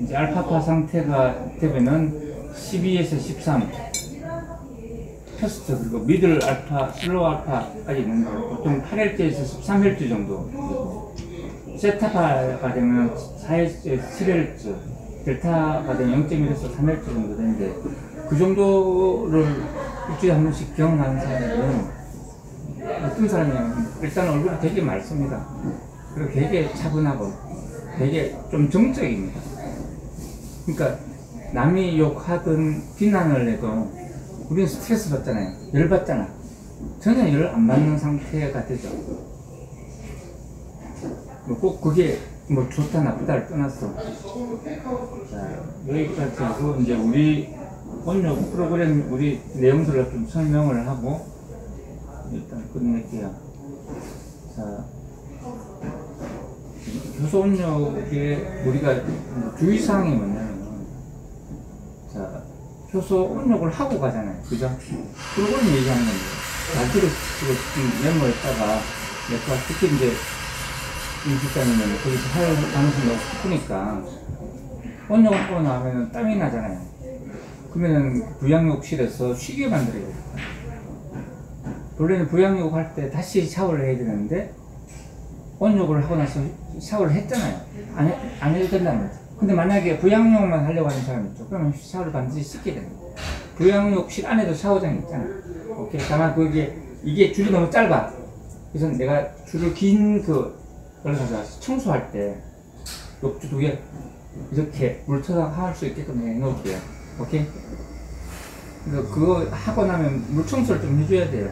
이제 알파파 상태가 되면은 12에서 13 퍼스트 그리고 미들 알파, 슬로우 알파까지 있는데 보통 8Hz에서 13Hz 정도. 세타파가 되면 4Hz, 7Hz, 델타가 되면 0.1에서 3Hz 정도 되는데 그 정도를 일주일에 한 번씩 경험하는 사람들은 어떤 사람이냐면 일단 얼굴이 되게 맑습니다. 그리고 되게 차분하고 되게 좀 정적입니다. 그러니까 남이 욕하든 비난을 해도 우리는 스트레스 받잖아요. 열 받잖아. 전혀 열 안 받는 상태가 되죠. 꼭 그게 뭐 좋다 나쁘다를 떠났어. 자, 여기까지 하고 이제 우리 온yo 프로그램 우리 내용들을 좀 설명을 하고 일단 끝낼게요. 자, 효소 온욕에 우리가 주의사항이 뭐냐면, 자, 효소 온욕을 하고 가잖아요. 그죠? 프로그램 얘기하는 건데, 나중에 메모했다가, 내가 특히 이제 임직자님은 거기서 할 가능성이 너무 높으니까, 온욕을 하고 나면 땀이 나잖아요. 그러면은 부양욕실에서 쉬게 만들어야 돼요. 원래는 부양욕 할 때 다시 샤워를 해야 되는데, 온욕을 하고 나서 샤워를 했잖아요. 안 해도 된다는 거죠. 근데 만약에 부양욕만 하려고 하는 사람이 있죠. 그러면 샤워를 반드시 씻게 됩니다. 부양욕실 안에도 샤워장이 있잖아. 오케이. 다만 이게 줄이 너무 짧아. 그래서 내가 줄을 긴 올라가서 청소할 때 욕조 2개 이렇게 물 쳐서 할 수 있게끔 해놓을게요. 오케이? 그래서 그거 하고 나면 물 청소를 좀 해줘야 돼요.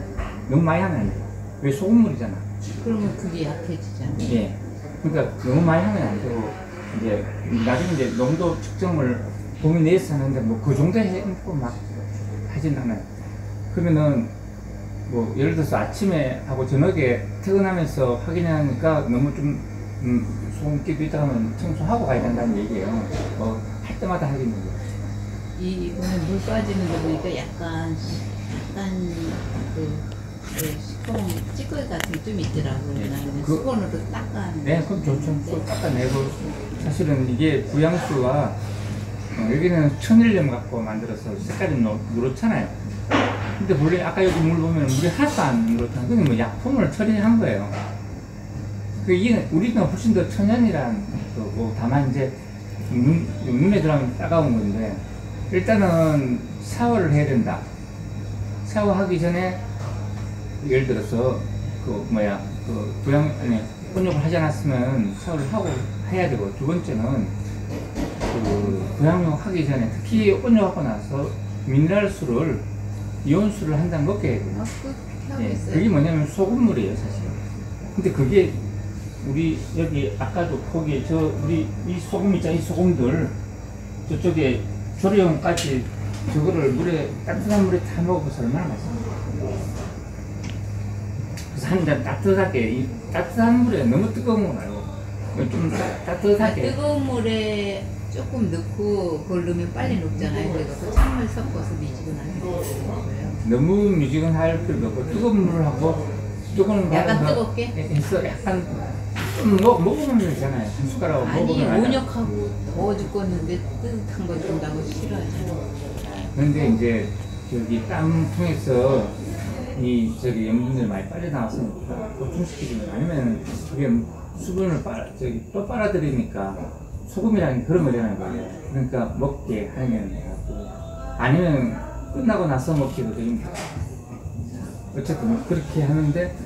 너무 많이 하면 안 돼요. 왜 소금물이잖아. 그러면 그게 약해지잖아. 예. 그러니까 너무 많이 하면 안 되고, 이제 나중에 이제 농도 측정을 봄에 내에서 하는데 뭐 그 정도 해놓고 막 하진 않아요. 그러면은 뭐 예를 들어서 아침에 하고 저녁에 퇴근하면서 확인하니까 너무 좀 소금기도 있다 하면 청소하고 가야 된다는 얘기예요. 뭐 할 때마다 하겠는 거예요. 이번에 물 빠지는 거 보니까 약간 시꺼먼 찌꺼기 같은 게 좀 있더라고요. 네. 나는 수건으로 닦아내는. 네, 그럼 좋죠. 또 닦아내고. 사실은 이게 부양수가 여기는 천일염 갖고 만들어서 색깔이 누렇잖아요. 근데 원래 아까 여기 물 보면 물이 하나도 안 누렇잖아요. 그게 뭐 약품을 처리한 거예요. 이게 우리가 훨씬 더 천연이란 거고, 다만 이제 눈에 들어가면 따가운 건데, 일단은 샤워를 해야 된다. 샤워하기 전에 예를 들어서 온욕을 하지 않았으면 샤워를 하고 해야 되고, 두 번째는 부양욕 하기 전에 특히 온욕하고 나서 미네랄수를 이온수를 한 잔 먹게 해야 돼요. 예, 그게 뭐냐면 소금물이에요, 사실. 근데 그게 우리 여기 아까도 거기 우리 이 소금 있잖아, 이 소금들 저쪽에 조리용까지 저거를 따뜻한 물에 타 먹어서 얼마나 맛있습니까? 그래서 한 잔 따뜻하게, 따뜻한 물에 너무 뜨거운 거 말고 좀 따뜻하게. 뜨거운 물에 조금 넣고 그걸 넣으면 빨리 녹잖아요. 그래서 찬물 섞어서 미지근하게 먹어요. 너무 미지근할 필요도 없고, 뜨거운 물을 하고 조금 약간 뜨겁게? 해서 약간 좀 먹으면 되잖아요. 한 숟가락 아니, 먹으면. 온욕하고 더워 죽겠는데 뜨뜻한 거 준다고 싫어하잖아. 근데 이제 저기 땀통에서 염분들이 많이 빠져나왔으니까 보충시키면, 아니면 그게 수분을 또 빨아들이니까 소금이라는 그런 거잖아요. 그러니까 먹게 하는 게 아니면 끝나고 나서 먹기도 됩니다. 어쨌든 그렇게 하는데,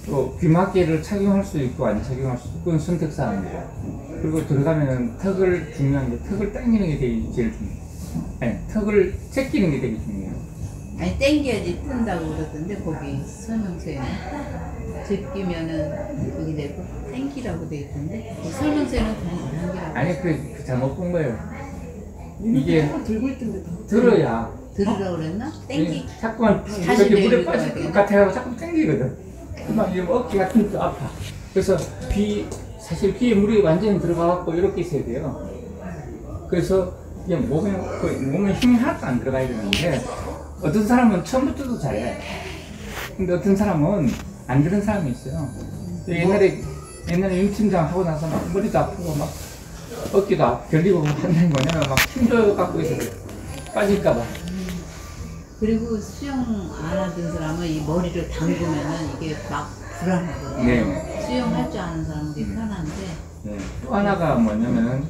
또 귀마개를 착용할 수 있고 안 착용할 수 있고, 그건 선택사항입니다. 그리고 들어가면 턱을, 중요한 게 턱을 당기는 게 제일 중요해요. 아니, 턱을 제끼는 게 되게 중요해요. 아니, 땡겨야지 뜬다고 그러던데 거기 설명서에는 제끼면은 거기 내고 땡기라고 돼 있던데 설명서에는 그냥 땡기라고. 아니, 그 잘못 본 거예요. 이게 이게 들고 있던데 들어야 들으라고 그랬나? 땡기. 자꾸만 다시 저기 물에 내리고 빠질 가야 것 같아요. 자꾸 땡기거든. 막 이게 어깨 같은 것도 아파. 그래서 사실 귀에 물이 완전히 들어가갖고 이렇게 있어야 돼요. 그래서 이게 몸에 힘이 하나도 안 들어가야 되는데, 어떤 사람은 처음부터도 잘해. 근데 어떤 사람은 안 되는 사람이 있어요. 옛날에 윤 팀장 하고 나서 막 머리도 아프고 막 어깨도 결리고 한다는 거냐면 막 힘줘 갖고 있어요. 빠질까봐. 그리고 수영 안 하던 사람은 이 머리를 담그면은 이게 막 불안하거든요. 네. 수영할 줄 아는 사람은 되게 편한데. 네. 또 하나가 뭐냐면은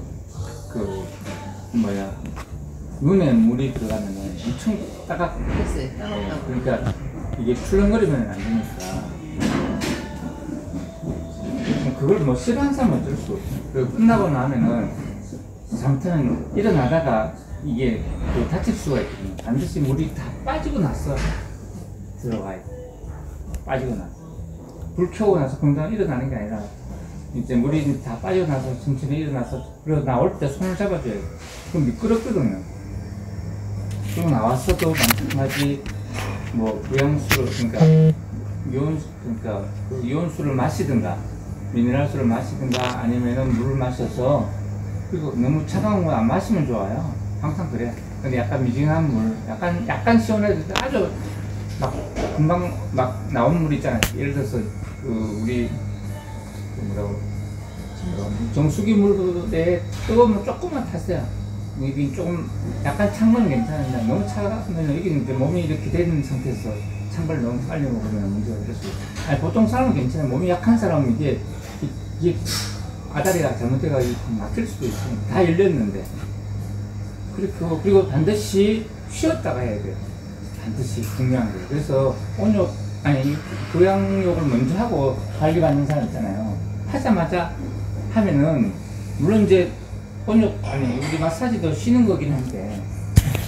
눈에 물이 들어가면은 엄청 됐어요. 따갑다고. 그러니까 이게 출렁거리면 안 되니까. 그걸 뭐 싫어하는 사람은 어쩔 수 없어요. 그리고 끝나고 나면은 잘못하면 일어나다가 이게 다칠 수가 있거든요. 반드시 물이 다 빠지고 나서 들어가야 돼. 빠지고 나서. 불 켜고 나서 금방 일어나는 게 아니라 이제 물이 다 빠져나서 천천히 일어나서 그리고 나올 때 손을 잡아줘야 돼. 그럼 미끄럽거든요. 그리고 나왔어도 마찬가지 뭐 부양수를 그러니까 그 이온수를 마시든가 미네랄수를 마시든가 아니면은 물을 마셔서 그리고 너무 차가운 거 안 마시면 좋아요. 항상 그래. 근데 약간 미지근한 물, 약간 시원해도 아주 막 금방 막 나온 물 있잖아요. 예를 들어서 그 우리 그 뭐라고 정수기 물에 뜨거운 물 조금만 탔어요. 이게 조금 약간 찬 건 괜찮은데 너무 차가우면 이게 이제 몸이 이렇게 되는 상태에서 찬 걸 너무 빨리 먹으면 문제가 될 수 있어요. 아니 보통 사람은 괜찮아요. 몸이 약한 사람은 이게 아다리가 잘못돼가지고 막힐 수도 있어요. 다 열렸는데. 그리고 반드시 쉬었다가 해야 돼요. 반드시 중요한 거예요. 그래서 부양욕을 먼저 하고 관리받는 사람 있잖아요. 하자마자 하면은, 물론 이제 우리 마사지도 쉬는 거긴 한데,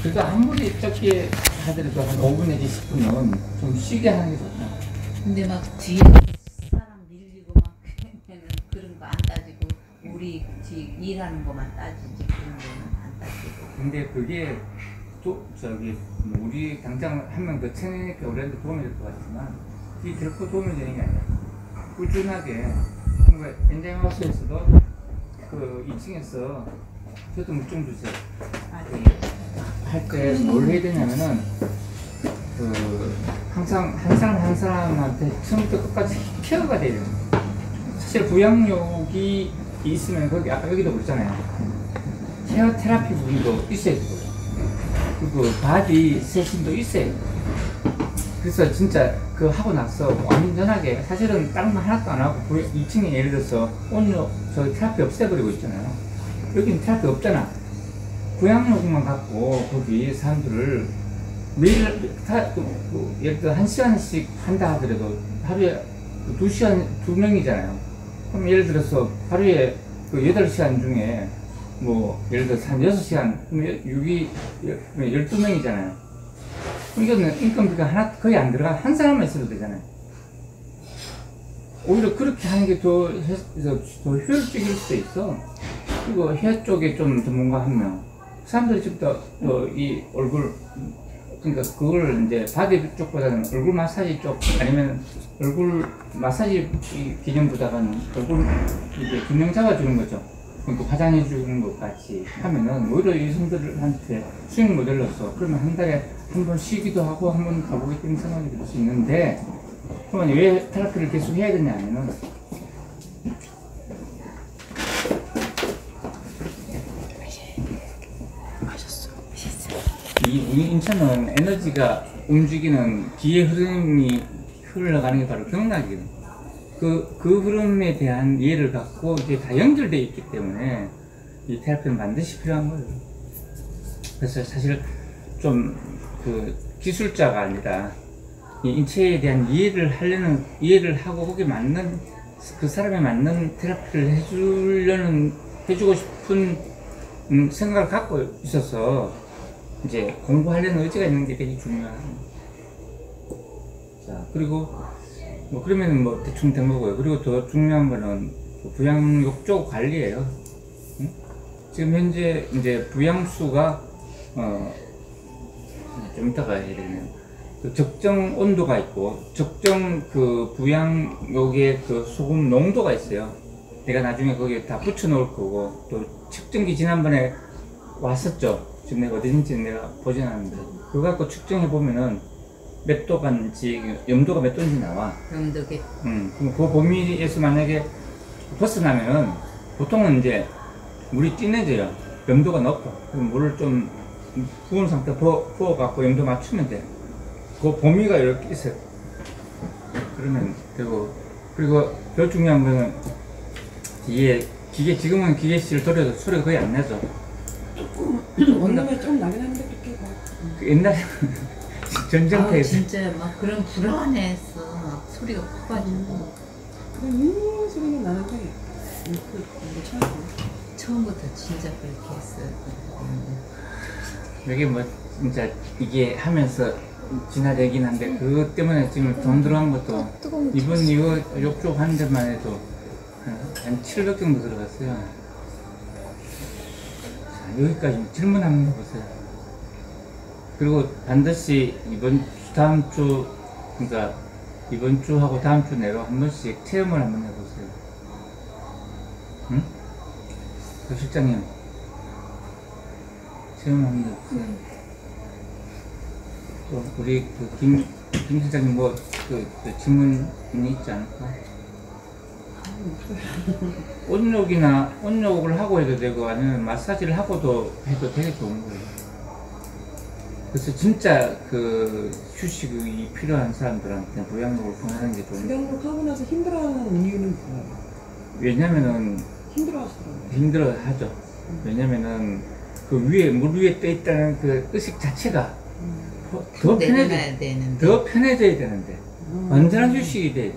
그래도 아무리 적게 하더라도 한 5분 내지 10분은 좀 쉬게 하는 게 좋다. 근데 막 뒤에 사람 밀리고 막 그러면은 그런 거 안 따지고 우리 일하는 거만 따지지 그런 거는 안 따지고. 근데 그게 또 우리 당장 한 명 더 채내니까 우리한테 도움이 될 것 같지만 이게 결코 도움이 되는 게 아니야. 꾸준하게 엔자임하우스에서도 그 2층에서 저도 물 좀 주세요. 할 때 뭘 해야 되냐면은 항상 한 사람 한 사람한테 처음부터 끝까지 케어가 돼야 돼요. 사실 부양욕이 있으면 거기 아까 여기도 그랬잖아요. 헤어 테라피 부분도 있어야 되고요. 그리고 바디 세심도 있어야 돼요. 그래서 진짜 그 하고 나서 완전하게 사실은 다른 거 하나도 안 하고 2층에 예를 들어서 온욕 테라피 없애버리고 있잖아요. 여기는 테라피 없잖아. 부양욕만 갖고 거기 사람들을 매일 예를 들어 1시간씩 한다 하더라도 하루에 2시간 2명이잖아요. 그럼 예를 들어서 하루에 그 8시간 중에 뭐 예를 들어서 한 6시간 그럼 6이 12명이잖아요. 이거는 인건비가 하나 거의 안 들어가. 한 사람만 있어도 되잖아요. 오히려 그렇게 하는 게 더 효율적일 수도 있어. 그리고 헤어 쪽에 좀 전문가 한 명. 사람들이 지금 이 얼굴, 그러니까 그걸 이제 바디 쪽보다는 얼굴 마사지 쪽, 아니면 얼굴 마사지 기념보다는 얼굴 이제 균형 잡아주는 거죠. 그러니까 화장해주는 것 같이 하면은 오히려 여성들한테 수익 모델로서 그러면 한 달에 한 번 쉬기도 하고 한 번 가보겠다는 생각이 들 수 있는데, 그러면 왜 테라피를 계속 해야 되냐 하면은 우리 인천은 에너지가 움직이는 기의 흐름이 흘러가는 게 바로 경락이거든요. 그 흐름에 대한 이해를 갖고 이제 다 연결되어 있기 때문에 이 테라피는 반드시 필요한 거예요. 그래서 사실 좀 기술자가 아니라 이 인체에 대한 이해를 하고 거기에 맞는 그 사람에 맞는 테라피를 해주고 싶은 생각을 갖고 있어서 이제 공부하려는 의지가 있는 게 되게 중요한. 자, 그리고 그러면 대충 된 거고요. 그리고 더 중요한 거는 부양욕 쪽 관리예요. 응? 지금 현재 이제 부양수가 좀 이따가 해야 되네요. 적정 온도가 있고 적정 부양욕의 소금 농도가 있어요. 내가 나중에 거기에 다 붙여 놓을 거고, 또 측정기 지난번에 왔었죠. 지금 내가 어디인지 내가 보진 않았는데 그거 갖고 측정해 보면은 몇 도간지, 염도가 몇 도인지 나와. 염도계. 그럼 그 범위에서 만약에 벗어나면은 보통은 이제 물이 진해져요. 염도가 높고. 그럼 물을 좀 부은 상태 부어갖고 염도 맞추면 돼. 그 범위가 이렇게 있어요. 그러면 되고. 그리고 더 중요한 거는 지금은 기계실을 돌려도 소리가 거의 안 나죠. 원룸에 좀 나긴 한데 그렇게 옛날에 전쟁터에서 진짜 막 그런 불안해서 막 소리가 커가지고 소리는 나는데 처음부터 진짜 그렇게 했어요. 여기 진짜 이게 하면서 진화되긴 한데 그것 때문에 지금 돈 들어간 것도 이번 이거 욕조 하는 데만 해도 한 700 정도 들어갔어요. 자, 여기까지 질문 한번 해보세요. 그리고 반드시 다음 주, 그러니까 이번 주하고 다음 주 내로 한 번씩 체험을 한번 해보세요. 응? 그 실장님, 체험 한번 해보세요. 또 우리 김 실장님 그 질문이 있지 않을까? 온욕을 하고 해도 되고 아니면 마사지를 하고도 해도 되게 좋은 거예요. 그래서 진짜 그 휴식이 필요한 사람들한테 부양욕을 권하는 게 좋은 거예요. 부양록 하고 나서 힘들어하는 이유는 뭐예요? 왜냐면은 힘들어하시더라고요. 힘들어하죠. 왜냐면은 그 위에 물 위에 떠 있다는 그 의식 자체가 더 내려놔야 되는데. 더 편해져야 되는데 완전한 휴식이 돼.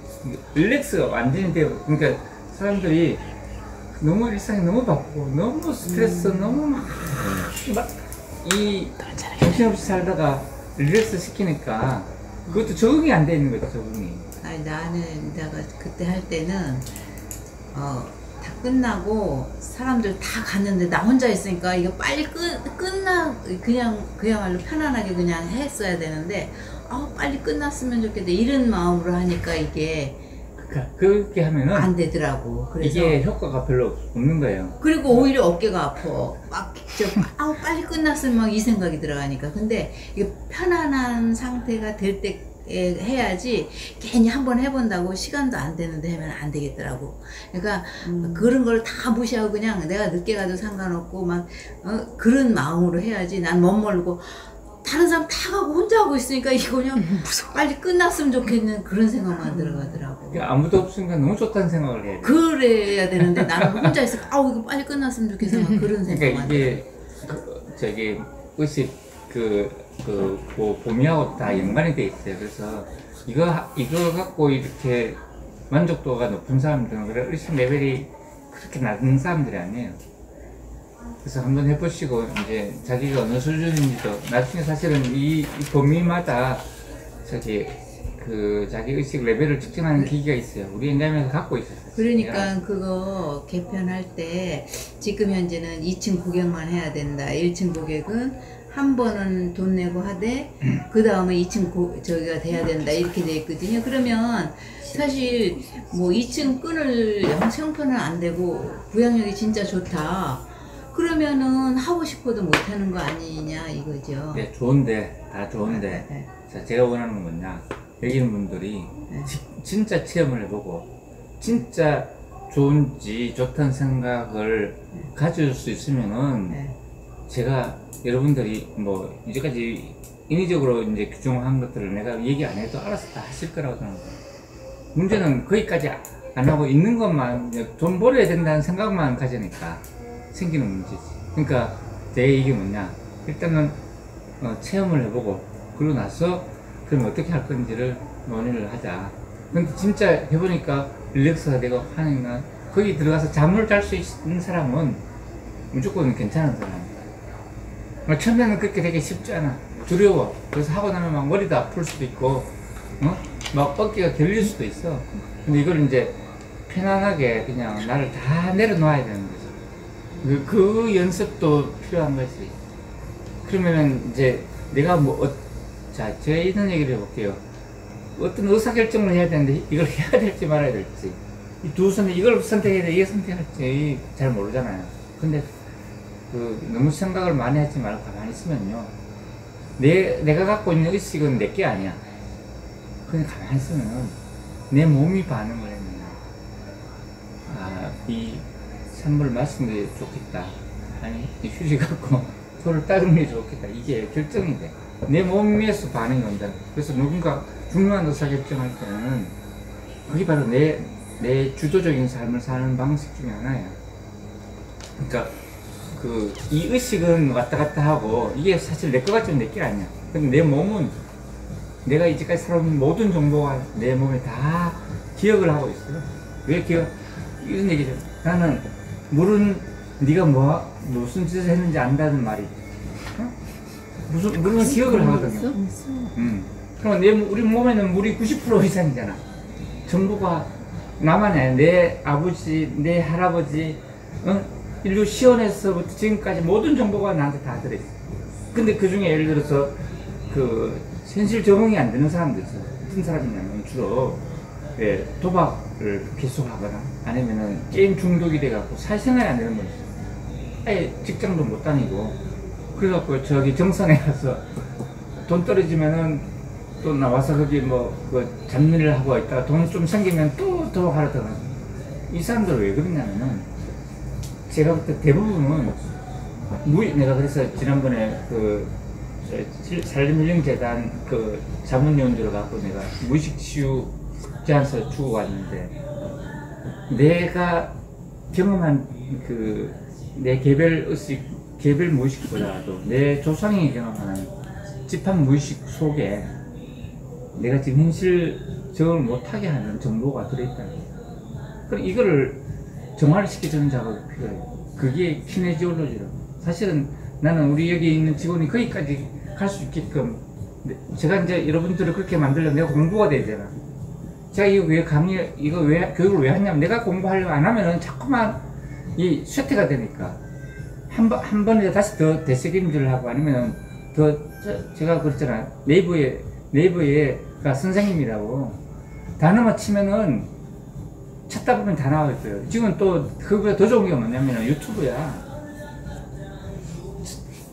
릴렉스가 완전히 돼요. 그러니까 사람들이 너무 일상이 너무 바쁘고 너무 스트레스 너무 막 이 정신없이 살다가 릴렉스 시키니까 그것도 적응이 안 돼 있는 거죠. 적응이. 아니 내가 그때 할 때는 다 끝나고 사람들 다 갔는데 나 혼자 있으니까 이거 빨리 그야말로 편안하게 그냥 했어야 되는데 빨리 끝났으면 좋겠다 이런 마음으로 하니까 이게 그렇게 하면은 안 되더라고. 그래서 이게 효과가 별로 없는 거예요. 그리고 오히려 어깨가 아파. 빨리 끝났으면 막 이 생각이 들어가니까. 근데 이게 편안한 상태가 될 때 해야지 괜히 한번 해본다고 시간도 안 되는데 하면 안 되겠더라고. 그러니까 그런 걸 다 무시하고 그냥 내가 늦게 가도 상관없고 막 그런 마음으로 해야지. 난 멋모르고 다른 사람 다 가고 혼자 하고 있으니까 이거 그냥 빨리 끝났으면 좋겠는 그런 생각만 들어가더라고. 아무도 없으니까 너무 좋다는 생각을 해야 돼. 그래야 되는데 나는 혼자 있으니까 이거 빨리 끝났으면 좋겠어 막 그런 생각만. 그러니까 이게 저기 의식 봄이하고 다 연관이 돼 있어요. 그래서 이거 갖고 이렇게 만족도가 높은 사람들은 그래 의식 레벨이 그렇게 낮은 사람들이 아니에요. 그래서 한번 해보시고 이제 자기가 어느 수준인지도 나중에 사실은 이 범위마다 자기 의식 레벨을 측정하는 기기가 있어요. 우리 엔자임에서 갖고 있어요. 그러니까 그거 개편할 때 지금 현재는 2층 고객만 해야 된다. 1층 고객은 한 번은 돈 내고 하되 그 다음에 2층 저기가 돼야 된다 이렇게 돼 있거든요. 그러면 사실 뭐 2층 끈을 형편은 안 되고 부양력이 진짜 좋다. 그러면은 하고 싶어도 못하는 거 아니냐 이거죠. 네, 좋은데 다 좋은데 네. 자, 제가 원하는 건 뭐냐, 여기 있는 분들이 네. 진짜 체험을 해보고 진짜 좋은지 좋다는 생각을 가질 수 있으면은 네. 제가 여러분들이 뭐 이제까지 인위적으로 이제 규정한 것들을 내가 얘기 안 해도 알아서 다 하실 거라고 저는. 문제는 거기까지 안 하고 있는 것만 돈 벌어야 된다는 생각만 가지니까 생기는 문제지. 그러니까 제 얘기 뭐냐, 일단은 체험을 해보고 그러고 나서 그럼 어떻게 할 건지를 논의를 하자. 근데 진짜 해보니까 릴렉스가 되고 하니까 거기 들어가서 잠을 잘 수 있는 사람은 무조건 괜찮은 사람이야. 처음에는 그렇게 되게 쉽지 않아. 두려워. 그래서 하고 나면 막 머리도 아플 수도 있고 막 어깨가 결릴 수도 있어. 근데 이걸 이제 편안하게 그냥 나를 다 내려놓아야 되는 거죠. 그 연습도 필요한 거지. 그러면은 이제 내가 자, 제가 이런 얘기를 해볼게요. 어떤 의사결정을 해야 되는데 이걸 해야 될지 말아야 될지, 이 두 선택, 이걸 선택해야 돼, 이걸 선택할지 잘 모르잖아요. 근데 너무 생각을 많이 하지 말고 가만히 있으면요, 내가 갖고 있는 의식은 내게 아니야. 그냥 가만히 있으면 내 몸이 반응을 했느냐, 이 찬물 마시는 게 좋겠다, 아니 휴지 갖고 토를 따르는 게 좋겠다, 이게 결정이 돼. 내 몸에서 반응이 온다. 그래서 누군가 중요한 의사결정할 때는 그게 바로 내 주도적인 삶을 사는 방식 중에 하나야. 그러니까 이 의식은 왔다 갔다 하고 이게 사실 내 거 같지만 내 게 아니야. 근데 내 몸은 내가 이제까지 살아온 모든 정보가 내 몸에 다 기억을 하고 있어요. 왜 이런 얘기죠. 나는 물은 네가 무슨 짓을 했는지 안다는 말이, 물은 기억을 하거든요. 그럼 우리 몸에는 물이 90% 이상이잖아. 정보가 나만의 내 아버지, 내 할아버지, 인류 시원에서부터 지금까지 모든 정보가 나한테 다 들어있어. 근데 그 중에 예를 들어서 그 현실 적응이 안 되는 사람들 있어. 어떤 사람이냐면 주로 도박을 계속하거나 아니면은 게임 중독이 돼갖고 사회생활이 안 되는 거지. 아예 직장도 못 다니고 그래갖고 저기 정선에 가서 돈 떨어지면은 또 나와서 거기 그 잡일을 하고 있다가 돈 좀 생기면 또 도박하러 들어가. 이 사람들 왜 그러냐면은 제가 볼 때 대부분은 내가 그래서 지난번에 그 산림일령재단 그 자문위원들을 갖고 내가 무의식 치유 제안서 주고 왔는데 내가 경험한 그 내 개별 의식, 개별 무의식보다도 내 조상이 경험하는 집합 무의식 속에 내가 지금 현실 적응을 못하게 하는 정보가 들어있다는 거예요. 그럼 이거를 정화시켜주는 작업이 필요해요. 그게 키네지올로지라고. 사실은 나는 우리 여기 있는 직원이 거기까지 갈 수 있게끔 제가 이제 여러분들을 그렇게 만들려면 내가 공부가 돼야 되잖아. 제가 이거 왜 교육을 왜 하냐면 내가 공부하려고 안 하면은 자꾸만 이 쇠퇴가 되니까 한 번에 다시 더 되새김질을 하고 아니면 제가 그랬잖아. 네이버에가 선생님이라고 단어만 치면은 찾다 보면 다 나와 있어요. 지금 또 그거보다 더 좋은 게 뭐냐면 유튜브야.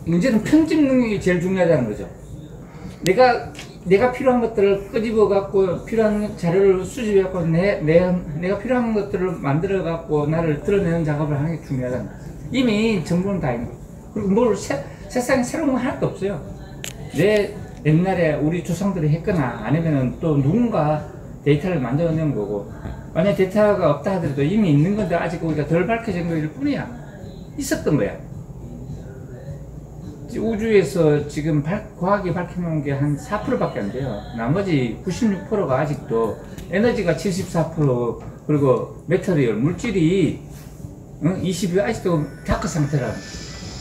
문제는 편집 능력이 제일 중요하다는 거죠. 내가 필요한 것들을 끄집어 갖고 필요한 자료를 수집해 갖고 내가 필요한 것들을 만들어 갖고 나를 드러내는 작업을 하는 게 중요하다는 거예요. 이미 정보는 다 있는 거예요. 그리고 세상에 새로운 건 하나도 없어요. 내 옛날에 우리 조상들이 했거나 아니면은 또 누군가 데이터를 만들어낸 거고 만약 데이터가 없다 하더라도 이미 있는 건데 아직 우리가 덜 밝혀진 거일 뿐이야. 있었던 거야. 우주에서 지금 과학이 밝혀놓은 게 한 4%밖에 안 돼요. 나머지 96%가 아직도 에너지가 74% 그리고 메터리얼 물질이 20이 아직도 다크 상태라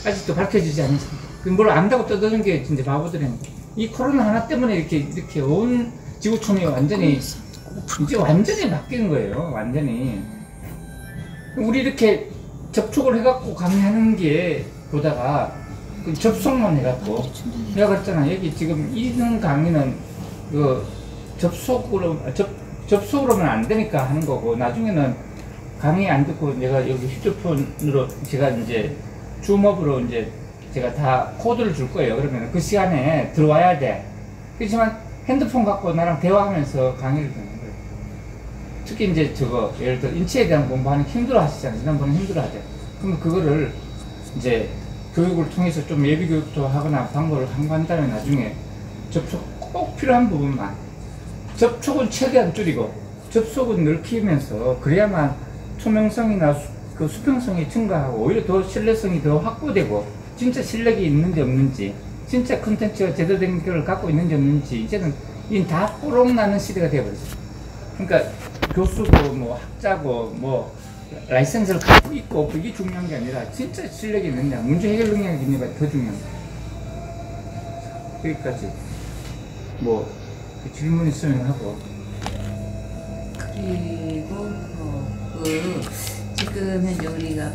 아직도 밝혀지지 않은 상태. 뭘 안다고 떠드는 게 진짜 바보들이야. 이 코로나 하나 때문에 이렇게 온 지구촌이 완전히 이제 완전히 바뀐 거예요. 완전히 우리 이렇게 접촉을 해갖고 강의하는 게 보다가 그 접속만 해갖고 내가 그랬잖아. 여기 지금 이런 강의는 그 접속으로만 안 되니까 하는 거고 나중에는 강의 안 듣고 내가 여기 휴대폰으로 제가 이제 줌업으로 이제 제가 다 코드를 줄 거예요. 그러면 그 시간에 들어와야 돼. 그렇지만 핸드폰 갖고 나랑 대화하면서 강의를 듣는 거예요. 특히 이제 예를 들어 인체에 대한 공부하는 힘들어 하시잖아요. 지난번에 힘들어 하죠. 그럼 그거를 이제 교육을 통해서 좀 예비 교육도 하거나 방법을 한번 다음에 나중에 접촉 꼭 필요한 부분만 접촉은 최대한 줄이고 접속은 넓히면서 그래야만 투명성이나 그 수평성이 증가하고 오히려 더 신뢰성이 더 확보되고 진짜 실력이 있는지 없는지 진짜 콘텐츠가 제대로 된 걸 갖고 있는지 없는지 이제는 다 뽀록 나는 시대가 되어버렸어요. 그러니까 교수고 뭐 학자고 뭐 라이센스를 갖고 있고 그게 중요한 게 아니라 진짜 실력이 있느냐 문제 해결 능력이 있느냐가 더 중요한 거예요. 여기까지 뭐 질문 있으면 하고. 그리고 지금 현재 우리가